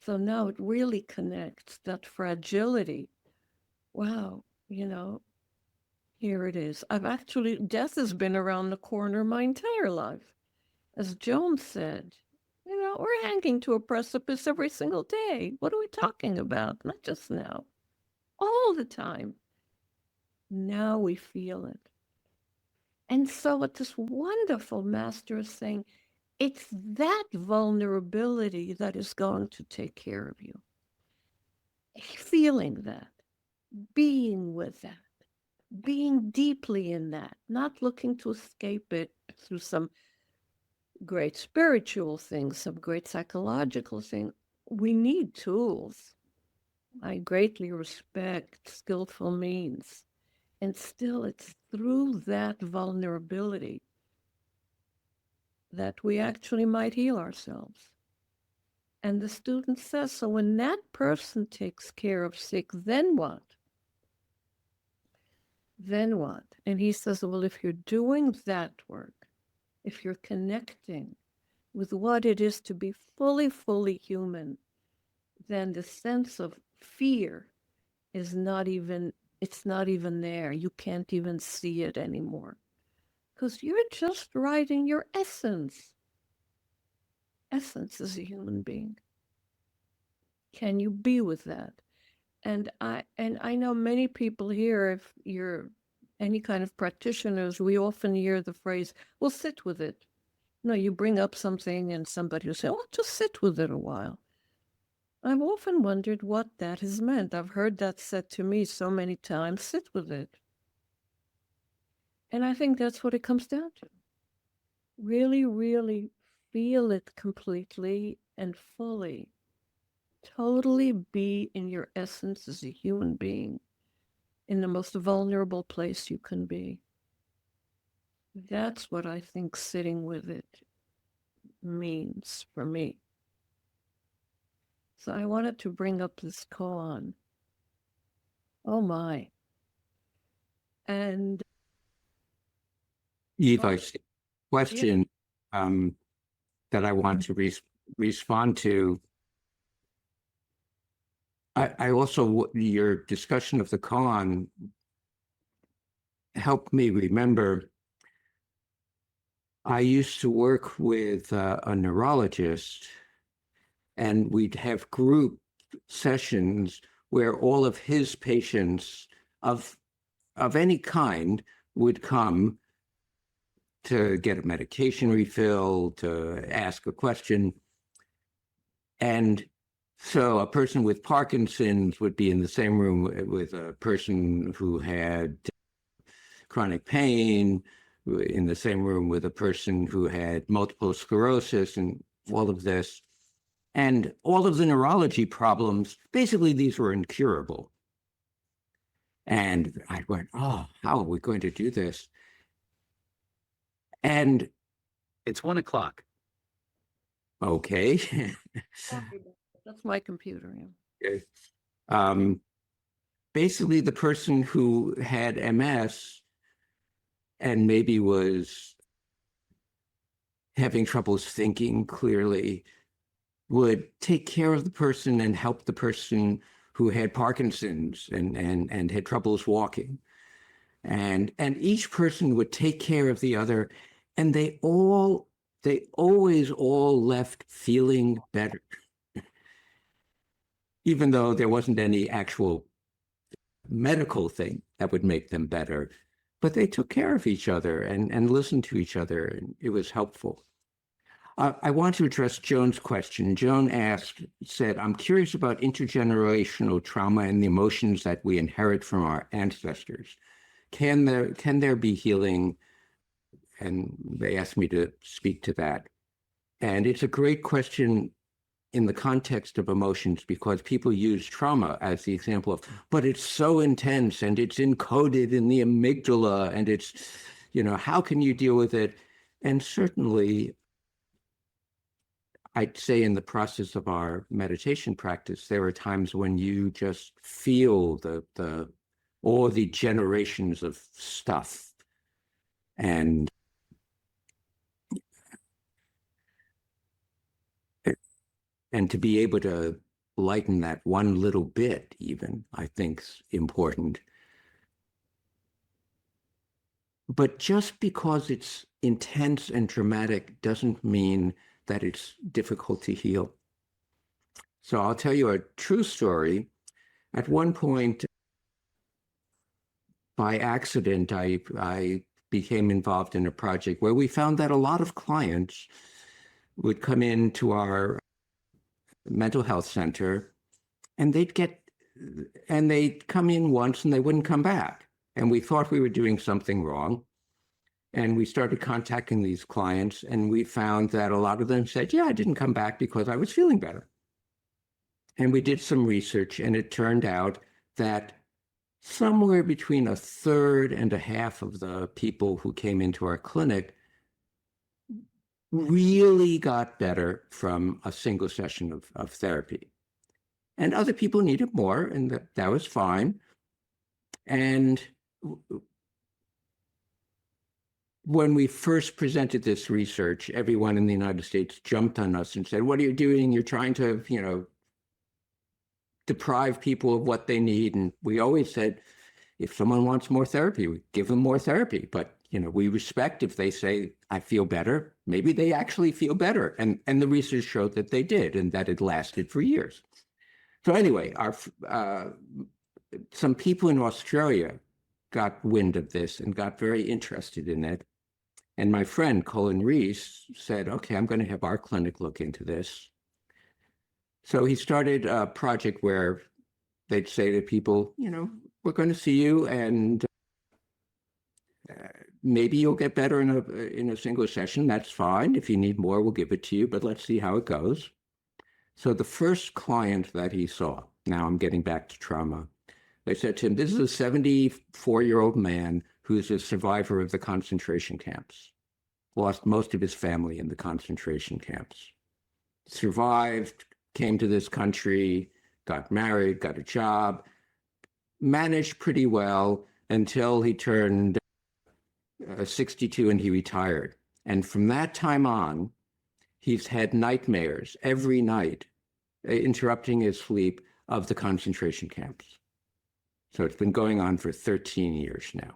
So now it really connects that fragility. Wow, here it is. Death has been around the corner my entire life. As Joan said, we're hanging to a precipice every single day. What are we talking about? Not just now, all the time. Now we feel it. And so what this wonderful master is saying, it's that vulnerability that is going to take care of you. Feeling that, being with that, being deeply in that, not looking to escape it through some great spiritual thing, some great psychological thing. We need tools. I greatly respect skillful means. And still, it's through that vulnerability that we actually might heal ourselves. And the student says, so when that person takes care of sick, then what? Then what? And he says, well, if you're doing that work, if you're connecting with what it is to be fully, fully human, then the sense of fear is not even there. You can't even see it anymore. Because you're just right in your essence. Essence as a human being. Can you be with that? And I know many people here, if you're any kind of practitioners, we often hear the phrase, well, sit with it. No, you bring up something and somebody will say, well, just sit with it a while. I've often wondered what that has meant. I've heard that said to me so many times, sit with it. And I think that's what it comes down to. Really, really feel it completely and fully. Totally be in your essence as a human being in the most vulnerable place you can be. That's what I think sitting with it means for me. So I wanted to bring up this koan. Oh my. And Eve, I see a question that I want to respond to. I also, your discussion of the koan helped me remember I used to work with a neurologist, and we'd have group sessions where all of his patients of any kind would come to get a medication refill, to ask a question. And so a person with Parkinson's would be in the same room with a person who had chronic pain, in the same room with a person who had multiple sclerosis and all of this. And all of the neurology problems, basically these were incurable. And I went, oh, how are we going to do this? And it's 1 o'clock. Okay. That's my computer. Basically, the person who had MS and maybe was having troubles thinking clearly would take care of the person and help the person who had Parkinson's and had troubles walking. And each person would take care of the other, and they always all left feeling better, even though there wasn't any actual medical thing that would make them better. But they took care of each other and listened to each other, and it was helpful. I want to address Joan's question. Joan said, I'm curious about intergenerational trauma and the emotions that we inherit from our ancestors. Can there be healing? And they asked me to speak to that. And it's a great question in the context of emotions, because people use trauma as the example of, but it's so intense and it's encoded in the amygdala and it's, how can you deal with it? And certainly, I'd say in the process of our meditation practice, there are times when you just feel all the generations of stuff. And And to be able to lighten that one little bit, even, I think's important. But just because it's intense and dramatic doesn't mean that it's difficult to heal. So I'll tell you a true story. At one point, by accident, I became involved in a project where we found that a lot of clients would come into our mental health center and they'd come in once and they wouldn't come back. And we thought we were doing something wrong. And we started contacting these clients, and we found that a lot of them said, yeah, I didn't come back because I was feeling better. And we did some research, and it turned out that somewhere between a third and a half of the people who came into our clinic really got better from a single session of therapy. And other people needed more, and that was fine. And when we first presented this research, everyone in the United States jumped on us and said, what are you doing? You're trying to, deprive people of what they need. And we always said, if someone wants more therapy, we give them more therapy. But, we respect if they say, I feel better. Maybe they actually feel better. And the research showed that they did, and that it lasted for years. So anyway, some people in Australia got wind of this and got very interested in it. And my friend, Colin Reese, said, okay, I'm going to have our clinic look into this. So he started a project where they'd say to people, we're going to see you, and maybe you'll get better in a single session. That's fine. If you need more, we'll give it to you, but let's see how it goes. So the first client that he saw, now I'm getting back to trauma, they said to him, this is a 74-year-old man who's a survivor of the concentration camps, lost most of his family in the concentration camps, survived, came to this country, got married, got a job, managed pretty well until he turned 62 and he retired. And from that time on, he's had nightmares every night, interrupting his sleep, of the concentration camps. So it's been going on for 13 years now.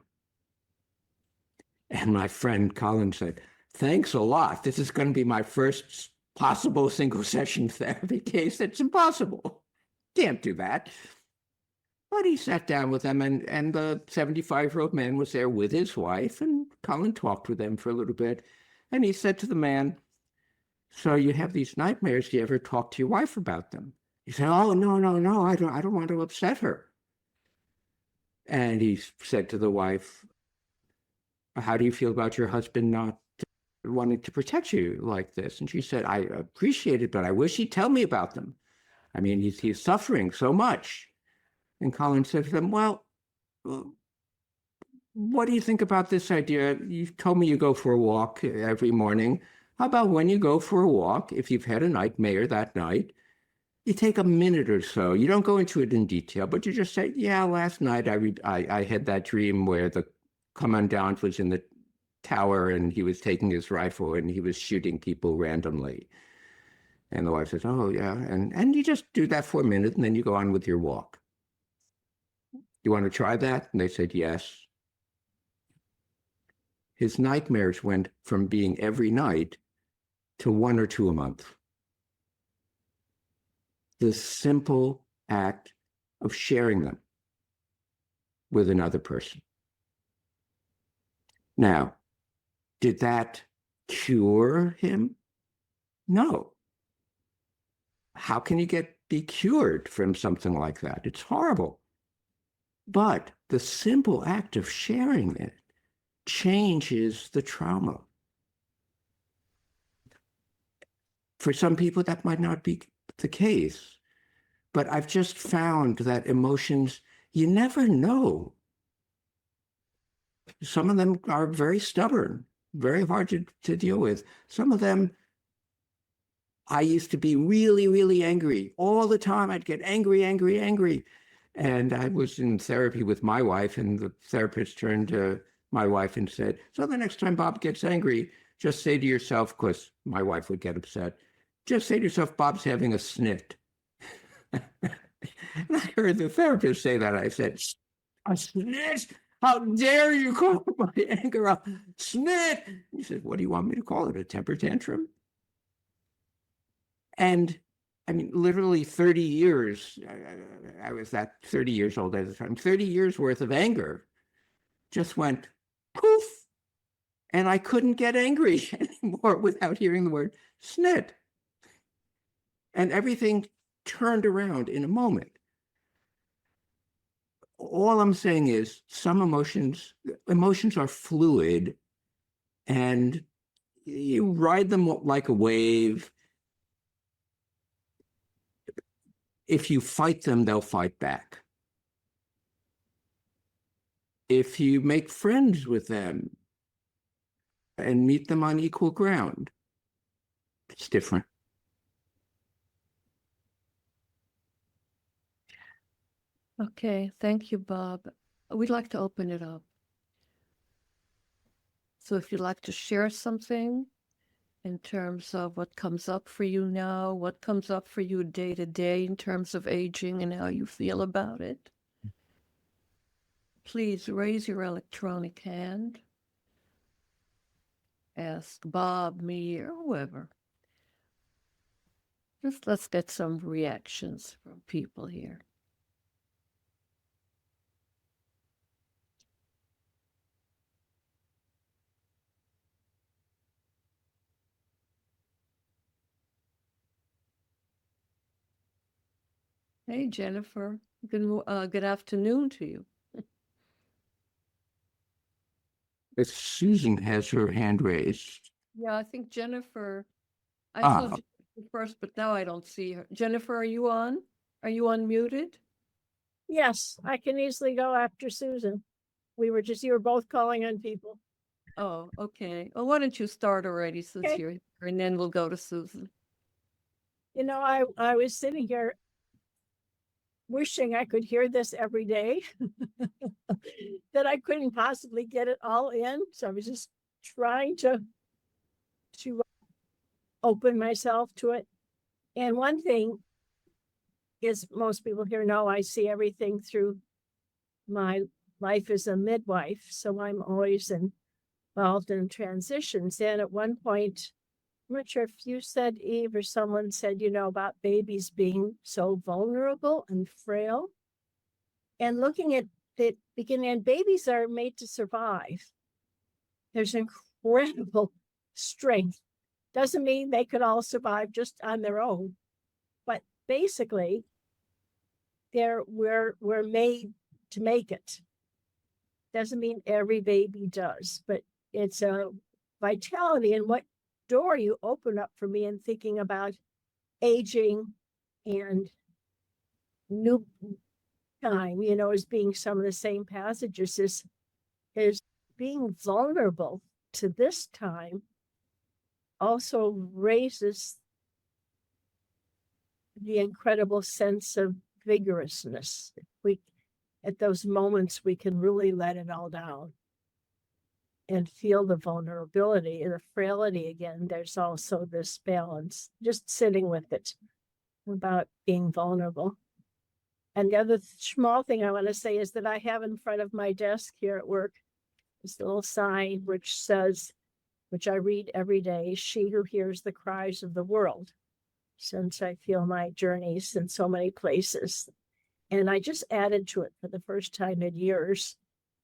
And my friend Colin said, thanks a lot. This is going to be my first possible single session therapy case. It's impossible. Can't do that. But he sat down with them, and the 75-year-old man was there with his wife, and Colin talked with them for a little bit. And he said to the man, so you have these nightmares. Do you ever talk to your wife about them? He said, oh, no, I don't want to upset her. And he said to the wife, how do you feel about your husband not wanting to protect you like this? And she said, I appreciate it, but I wish he'd tell me about them. I mean, he's suffering so much. And Colin said to them, well, what do you think about this idea? You told me you go for a walk every morning. How about when you go for a walk, if you've had a nightmare that night, you take a minute or so. You don't go into it in detail, but you just say, yeah, last night I had that dream where the commandant was in the tower and he was taking his rifle and he was shooting people randomly. And the wife says, oh, yeah. And you just do that for a minute and then you go on with your walk. You want to try that? And they said, yes. His nightmares went from being every night to 1 or 2 a month. The simple act of sharing them with another person. Now, did that cure him? No. How can you be cured from something like that? It's horrible. But the simple act of sharing it changes the trauma. For some people, that might not be the case. But I've just found that emotions, you never know. Some of them are very stubborn, very hard to deal with. Some of them, I used to be really, really angry. All the time, I'd get angry. And I was in therapy with my wife, and the therapist turned to my wife and said, so the next time Bob gets angry, just say to yourself, because my wife would get upset, just say to yourself, Bob's having a snit. And I heard the therapist say that. I said, a snit? How dare you call my anger a snit? He said, what do you want me to call it? A temper tantrum? And I mean, literally 30 years, I was that 30 years old at the time, 30 years worth of anger just went poof. And I couldn't get angry anymore without hearing the word snit. And everything turned around in a moment. All I'm saying is some emotions are fluid, and you ride them like a wave. If you fight them, they'll fight back. If you make friends with them and meet them on equal ground, it's different. Okay, thank you, Bob. We'd like to open it up. So if you'd like to share something in terms of what comes up for you now, what comes up for you day to day in terms of aging and how you feel about it, please raise your electronic hand. Ask Bob, me, or whoever. Just let's get some reactions from people here. Hey, Jennifer. Good afternoon to you. Susan has her hand raised. Yeah, I think Jennifer, I Ah. saw Jennifer first, but now I don't see her. Jennifer, are you on? Are you unmuted? Yes, I can easily go after Susan. You were both calling on people. Oh, okay. Well, why don't you start already since Okay. you're here, and then we'll go to Susan. You know, I was sitting here wishing I could hear this every day, that I couldn't possibly get it all in. So I was just trying to open myself to it. And one thing is, most people here know I see everything through my life as a midwife. So I'm always involved in transitions. And at one point, I'm not sure if you said, Eve, or someone said, about babies being so vulnerable and frail. And looking at the beginning, and babies are made to survive. There's incredible strength. Doesn't mean they could all survive just on their own, but basically, we're made to make it. Doesn't mean every baby does, but it's a vitality. And what door you open up for me in thinking about aging and new time, as being some of the same passages, is being vulnerable to this time also raises the incredible sense of vigorousness. At those moments, we can really let it all down and feel the vulnerability and the frailty again. There's also this balance, just sitting with it, about being vulnerable. And the other small thing I want to say is that I have in front of my desk here at work this little sign which says, which I read every day, "She who hears the cries of the world," since I feel my journeys in so many places. And I just added to it for the first time in years,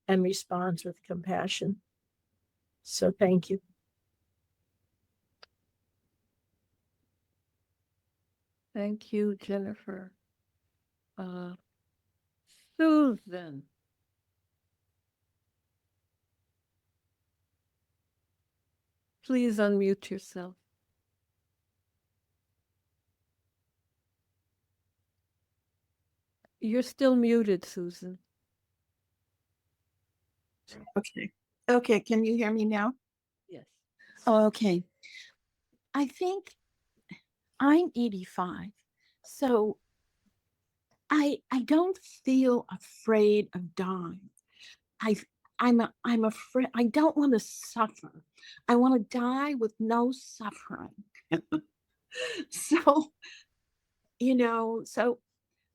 "and responds with compassion." So thank you. Thank you, Jennifer. Susan. Please unmute yourself. You're still muted, Susan. Okay. Okay. Can you hear me now? Yes. Oh, okay. I think I'm 85. So I don't feel afraid of dying. I'm afraid. I don't want to suffer. I want to die with no suffering. So, so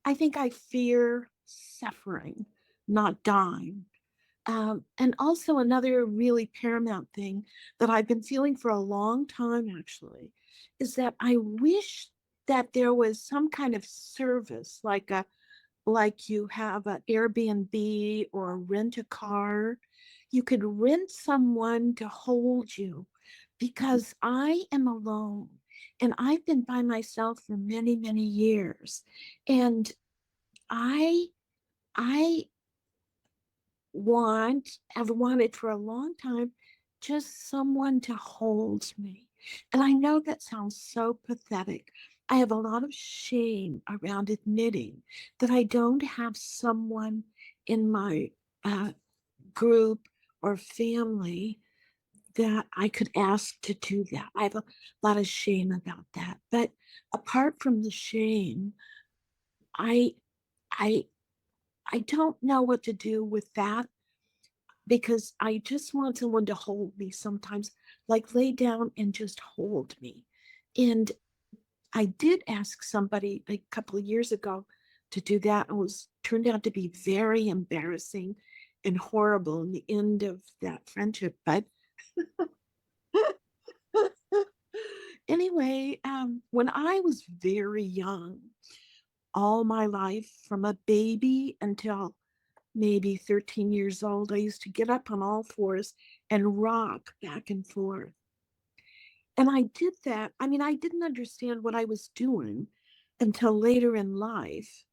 I think I fear suffering, not dying. And also, another really paramount thing that I've been feeling for a long time, actually, is that I wish that there was some kind of service, like you have an Airbnb or rent a car. You could rent someone to hold you, because I am alone and I've been by myself for many, many years. And I I have wanted for a long time just someone to hold me. And I know that sounds so pathetic. I have a lot of shame around admitting that I don't have someone in my uh, group or family that I could ask to do that. I have a lot of shame about that. But apart from the shame, I I I don't know what to do with that, because I just want someone to hold me sometimes, like lay down and just hold me. And I did ask somebody a couple of years ago to do that. It was turned out to be very embarrassing and horrible in the end of that friendship. But anyway, when I was very young, all my life, from a baby until maybe 13 years old, I used to get up on all fours and rock back and forth. And I did that. I mean, I didn't understand what I was doing until later in life.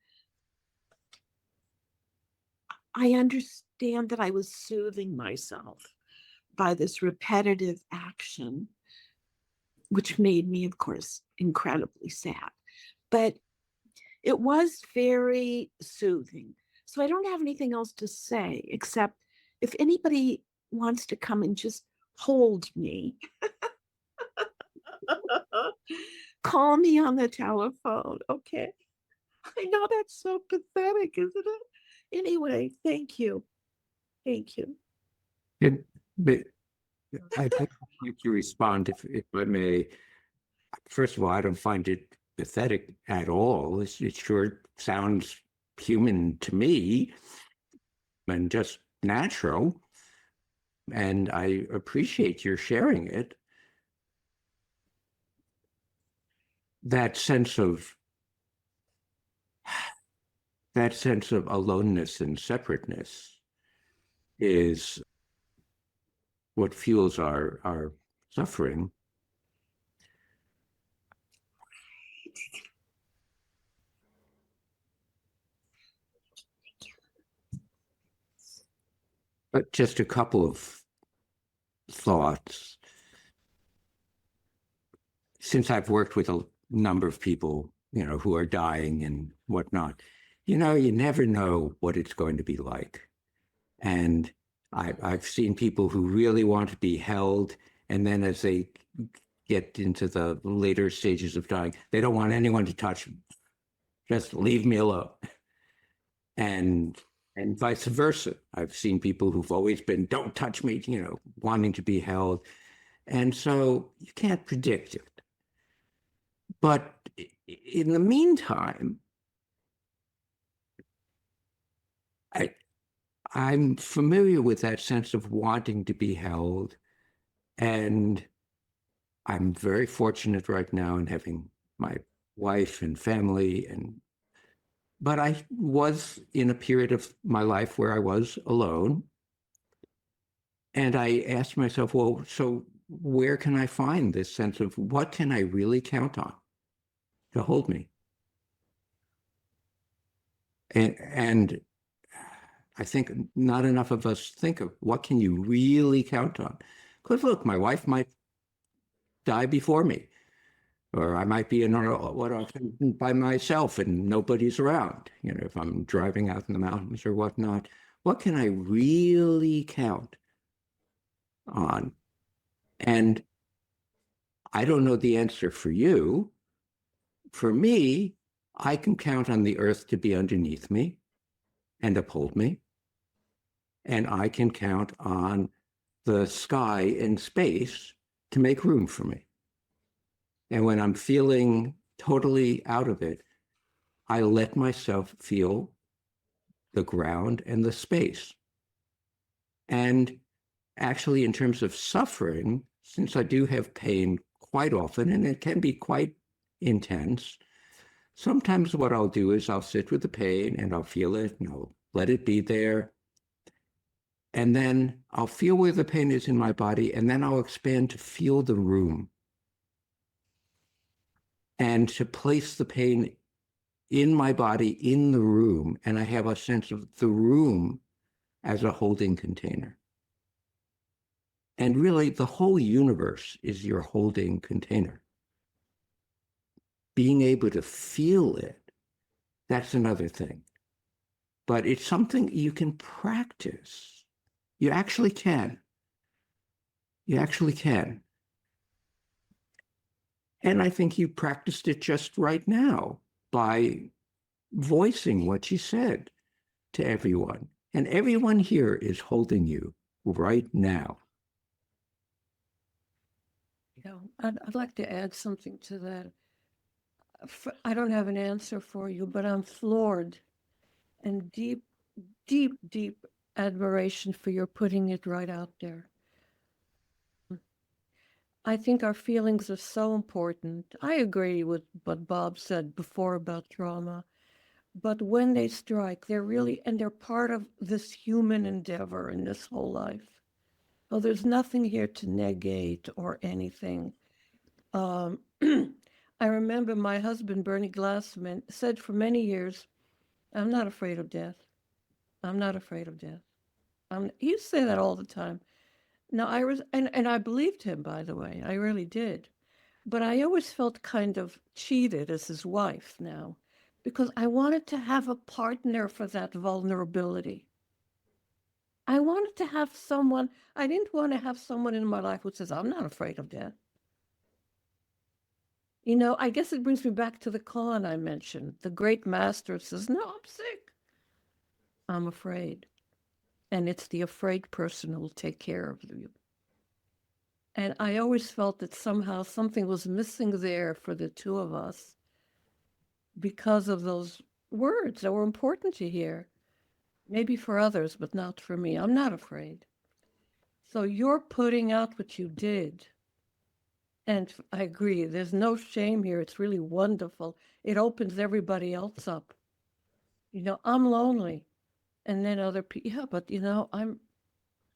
I understand that I was soothing myself by this repetitive action, which made me, of course, incredibly sad. But it was very soothing. So I don't have anything else to say, except if anybody wants to come and just hold me, call me on the telephone. Okay. I know that's so pathetic, isn't it? Anyway, thank you. Thank you. But I think I'd like to respond, if I may. First of all, I don't find it pathetic at all. It sure sounds human to me and just natural. And I appreciate your sharing it. That sense of aloneness and separateness is what fuels our suffering. But just a couple of thoughts. Since I've worked with a number of people, who are dying and whatnot, you never know what it's going to be like. And I've seen people who really want to be held, and then as they get into the later stages of dying, they don't want anyone to touch them. Just leave me alone. And vice versa. I've seen people who've always been, don't touch me, wanting to be held. And so you can't predict it. But in the meantime, I'm familiar with that sense of wanting to be held. And I'm very fortunate right now in having my wife and family. But I was in a period of my life where I was alone. And I asked myself, well, so where can I find this sense of what can I really count on to hold me? And I think not enough of us think of what can you really count on? Because look, my wife might die before me, or I might be in by myself and nobody's around, if I'm driving out in the mountains or whatnot. What can I really count on? And I don't know the answer for you. For me, I can count on the earth to be underneath me and uphold me. And I can count on the sky and space to make room for me. And when I'm feeling totally out of it, I let myself feel the ground and the space. And actually, in terms of suffering, since I do have pain quite often, and it can be quite intense, sometimes what I'll do is I'll sit with the pain and I'll feel it and I'll let it be there. And then I'll feel where the pain is in my body, and then I'll expand to feel the room and to place the pain in my body, in the room, and I have a sense of the room as a holding container. And really, the whole universe is your holding container. Being able to feel it, that's another thing. But it's something you can practice. You actually can. You actually can. And I think you practiced it just right now by voicing what you said to everyone. And everyone here is holding you right now. Yeah, I'd like to add something to that. I don't have an answer for you, but I'm floored and deep, deep, deep admiration for your putting it right out there. I think our feelings are so important. I agree with what Bob said before about trauma, but when they strike, they're really, and they're part of this human endeavor in this whole life. Well, there's nothing here to negate or anything. I remember my husband, Bernie Glassman, said for many years, I'm not afraid of death. I'm not afraid of death. He used to say that all the time. Now, and I believed him, by the way. I really did. But I always felt kind of cheated as his wife now, because I wanted to have a partner for that vulnerability. I wanted to have someone, I didn't want to have someone in my life who says, I'm not afraid of death. You know, I guess it brings me back to the koan I mentioned. The great master says, no, I'm sick. I'm afraid. And it's the afraid person who will take care of you. And I always felt that somehow something was missing there for the two of us because of those words that were important to hear. Maybe for others, but not for me. I'm not afraid. So you're putting out what you did. And I agree, there's no shame here. It's really wonderful. It opens everybody else up. You know, I'm lonely. And then other people, yeah, but you know,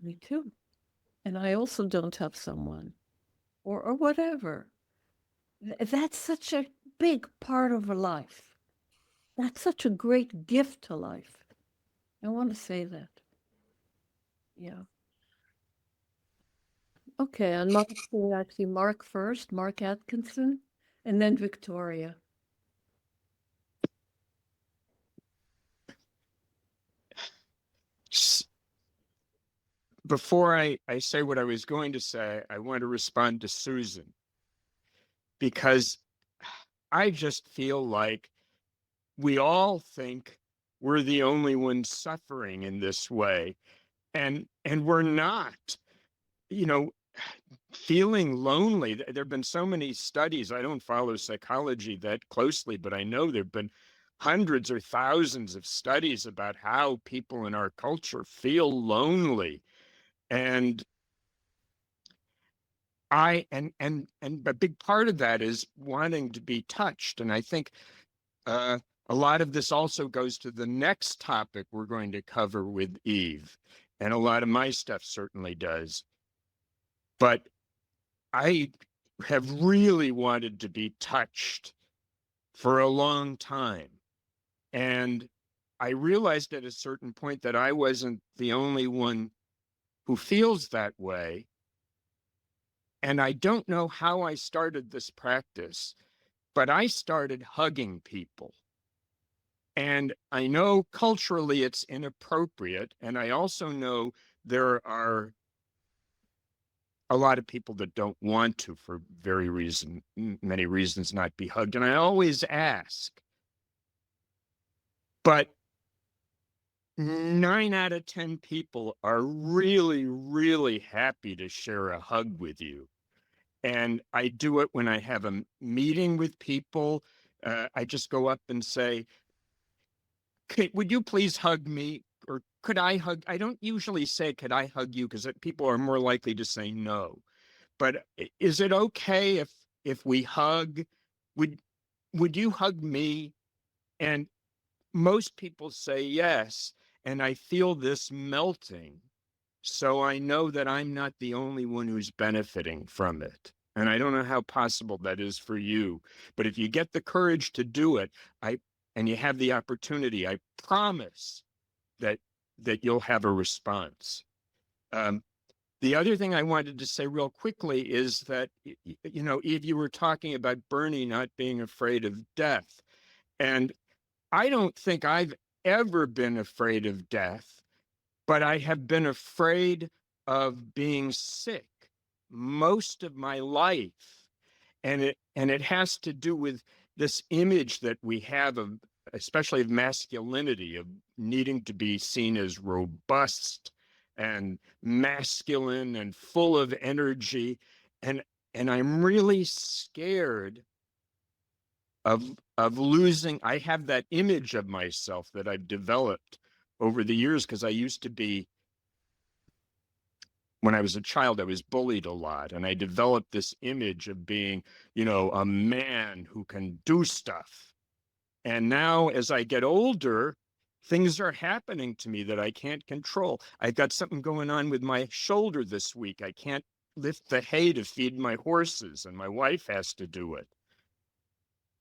me too. And I also don't have someone or whatever. That's such a big part of a life. That's such a great gift to life. I want to say that. Yeah. Okay, and Mark, I see Mark first, Mark Atkinson, and then Victoria. Before I say what I was going to say, I want to respond to Susan, because I just feel like we all think we're the only ones suffering in this way. And we're not. You know, feeling lonely. There have been so many studies. I don't follow psychology that closely, but I know there have been hundreds or thousands of studies about how people in our culture feel lonely. And a big part of that is wanting to be touched. And I think a lot of this also goes to the next topic we're going to cover with Eve. And a lot of my stuff certainly does. But I have really wanted to be touched for a long time. And I realized at a certain point that I wasn't the only one who feels that way. And I don't know how I started this practice, but I started hugging people. And I know culturally it's inappropriate. And I also know there are a lot of people that don't want to, for many reasons, not be hugged. And I always ask, but 9 out of 10 people are really, really happy to share a hug with you. And I do it when I have a meeting with people. I just go up and say, would you please hug me? Or could I hug? I don't usually say, could I hug you? Because people are more likely to say no. But is it okay if we hug? Would you hug me? And most people say yes. And I feel this melting. So I know that I'm not the only one who's benefiting from it. And I don't know how possible that is for you. But if you get the courage to do it, and you have the opportunity, I promise that you'll have a response. The other thing I wanted to say real quickly is that, Eve, you were talking about Bernie not being afraid of death. And I don't think I've ever been afraid of death, but I have been afraid of being sick most of my life. And it has to do with this image that we have of, especially of masculinity, of needing to be seen as robust and masculine and full of energy. And I'm really scared of losing. I have that image of myself that I've developed over the years, because I used to be, when I was a child, I was bullied a lot. And I developed this image of being, a man who can do stuff. And now as I get older, things are happening to me that I can't control. I've got something going on with my shoulder this week. I can't lift the hay to feed my horses, and my wife has to do it.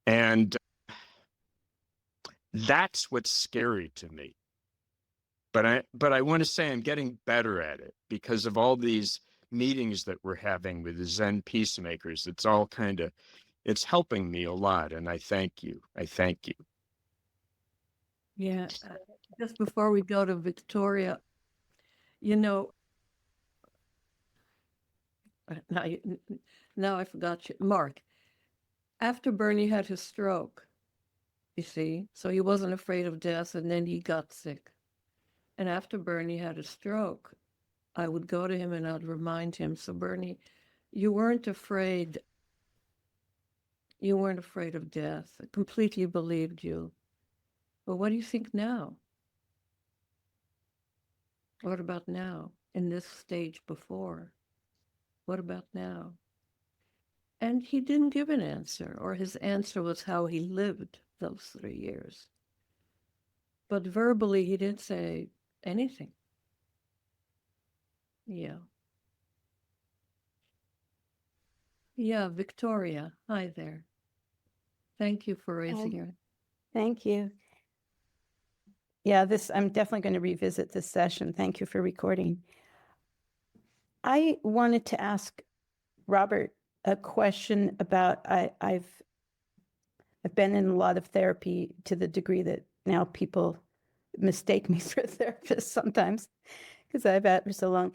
And that's what's scary to me. But I want to say I'm getting better at it because of all these meetings that we're having with the Zen peacemakers. It's all it's helping me a lot. And I thank you. I thank you. Yeah. Just before we go to Victoria, now I forgot you, Mark. After Bernie had his stroke, you see, so he wasn't afraid of death, and then he got sick. And after Bernie had a stroke, I would go to him and I'd remind him, so Bernie, you weren't afraid of death. I completely believed you. But what do you think now? What about now? In this stage before? What about now? And he didn't give an answer, or his answer was how he lived those 3 years. But verbally, he didn't say anything. Yeah. Yeah, Victoria. Hi there. Thank you for raising your. Thank you. Yeah, I'm definitely going to revisit this session. Thank you for recording. I wanted to ask Robert a question about, I've been in a lot of therapy to the degree that now people mistake me for a therapist sometimes because I've had it for so long.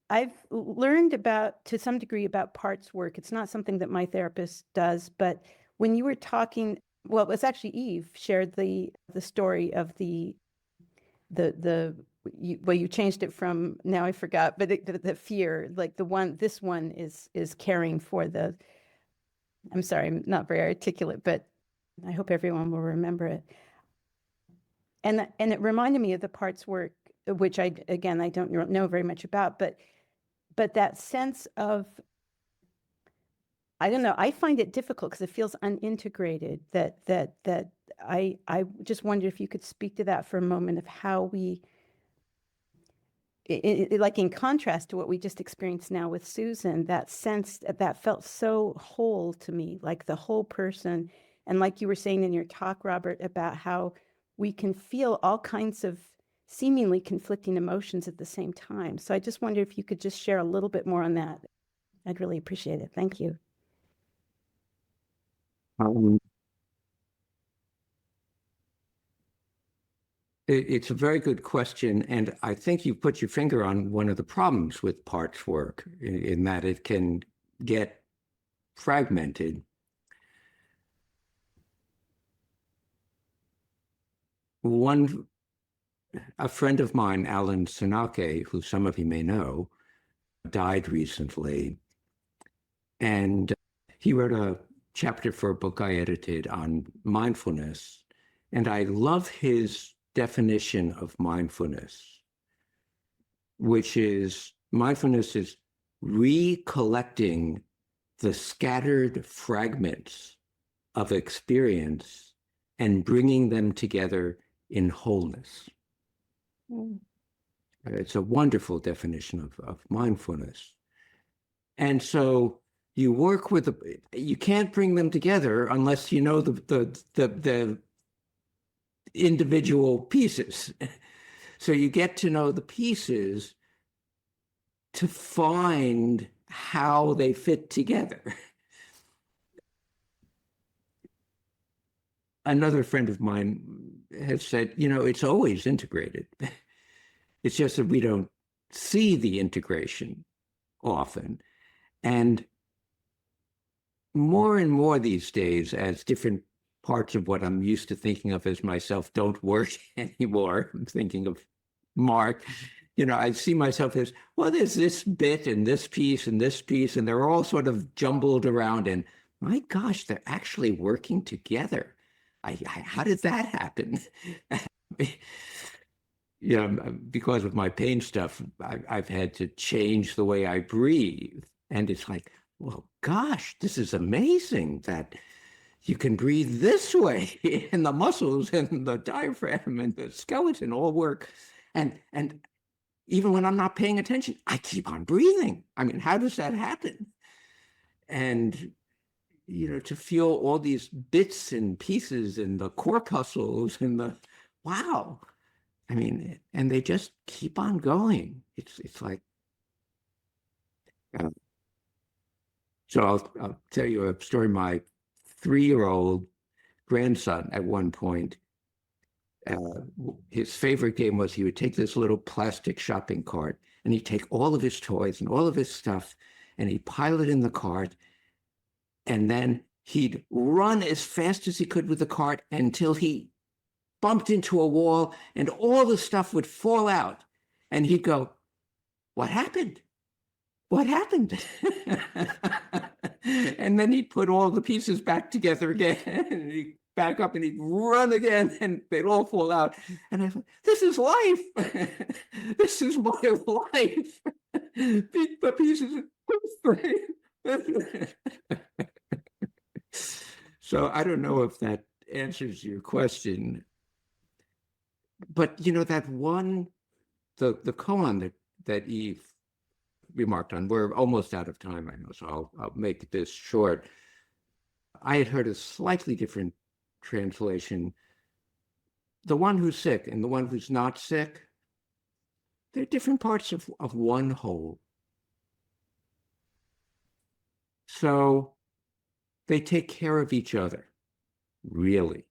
I've learned to some degree about parts work. It's not something that my therapist does, but when you were talking, well, it was actually Eve shared the story of you changed it from, now I forgot, but the fear, like this one is caring for I'm sorry, I'm not very articulate, but I hope everyone will remember it. And it reminded me of the parts work, which I don't know very much about, but that sense of, I don't know, I find it difficult because it feels unintegrated, that I just wonder if you could speak to that for a moment, of how we, like in contrast to what we just experienced now with Susan, that sense that felt so whole to me, like the whole person. And like you were saying in your talk, Robert, about how we can feel all kinds of seemingly conflicting emotions at the same time. So I just wonder if you could just share a little bit more on that. I'd really appreciate it. Thank you. It's a very good question, and I think you put your finger on one of the problems with parts work, in that it can get fragmented. A friend of mine, Alan Senake, who some of you may know, died recently, And he wrote a chapter for a book I edited on mindfulness. And I love his definition of mindfulness, which is mindfulness is recollecting the scattered fragments of experience and bringing them together in wholeness. Mm. It's a wonderful definition of mindfulness. And so you work with you can't bring them together unless you know the individual pieces. So you get to know the pieces to find how they fit together. Another friend of mine has said, it's always integrated. It's just that we don't see the integration often. And more these days, as different parts of what I'm used to thinking of as myself don't work anymore. I'm thinking of Mark. I see myself as, well, there's this bit and this piece and this piece, and they're all sort of jumbled around. And my gosh, they're actually working together. How did that happen? Because of my pain stuff, I've had to change the way I breathe. And it's like, well, gosh, this is amazing that you can breathe this way, and the muscles and the diaphragm and the skeleton all work. And even when I'm not paying attention, I keep on breathing. I mean, how does that happen? And, to feel all these bits and pieces and the corpuscles and wow. I mean, and they just keep on going. It's like, so I'll tell you a story. My 3-year-old grandson at one point, his favorite game was he would take this little plastic shopping cart and he'd take all of his toys and all of his stuff and he'd pile it in the cart, and then he'd run as fast as he could with the cart until he bumped into a wall and all the stuff would fall out, and he'd go, "What happened? What happened?" And then he'd put all the pieces back together again, and he'd back up and he'd run again, and they'd all fall out. And I thought, this is life. This is my life. The pieces. So I don't know if that answers your question, but that one, the koan that Eve remarked on. We're almost out of time, I know, so I'll make this short. I had heard a slightly different translation. The one who's sick and the one who's not sick, they're different parts of one whole. So they take care of each other, really.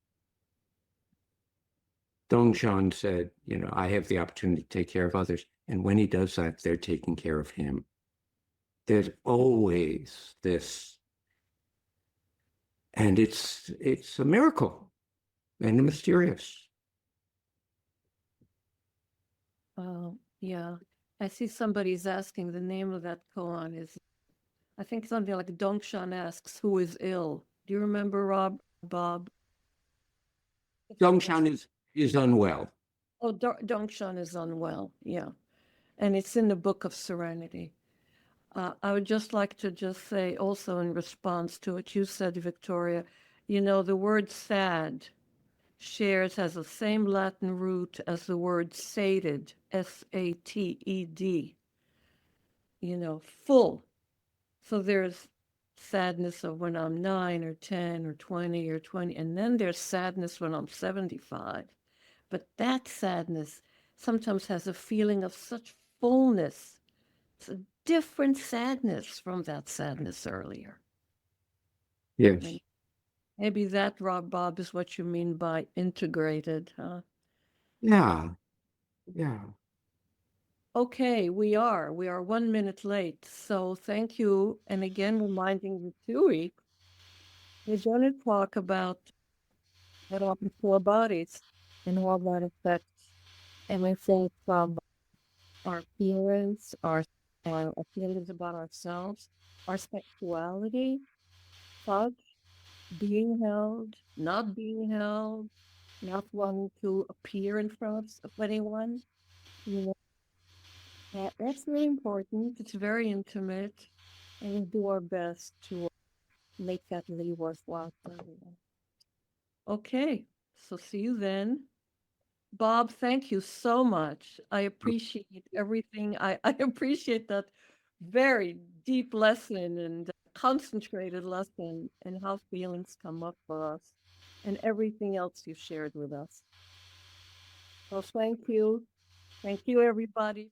Dongshan said, I have the opportunity to take care of others. And when he does that, they're taking care of him. There's always this. And it's a miracle and mysterious. Yeah. I see somebody's asking the name of that koan is, I think something like Dongshan asks, who is ill? Do you remember, Bob? Dongshan is unwell. Oh, Dongshan is unwell, yeah. And it's in the Book of Serenity. I would just like to say also in response to what you said, Victoria, the word sad has the same Latin root as the word sated, S-A-T-E-D, full. So there's sadness of when I'm 9 or 10 or 20 or 20, and then there's sadness when I'm 75. But that sadness sometimes has a feeling of such fullness. It's a different sadness from that sadness earlier. Yes. Maybe that, Bob, is what you mean by integrated, huh? Yeah. Okay, we are 1 minute late. So thank you. And again, reminding you 2 weeks, we're going to talk about what happens to our bodies and how that affects everything from our appearance, our our feelings about ourselves, our sexuality, touch, being held, not being held, not wanting to appear in front of anyone. You know, that's very important. It's very intimate, and we do our best to make that really worthwhile for everyone. Okay, so see you then. Bob, thank you so much. I appreciate everything. I appreciate that very deep lesson and concentrated lesson and how feelings come up for us and everything else you shared with us. So thank you. Thank you, everybody.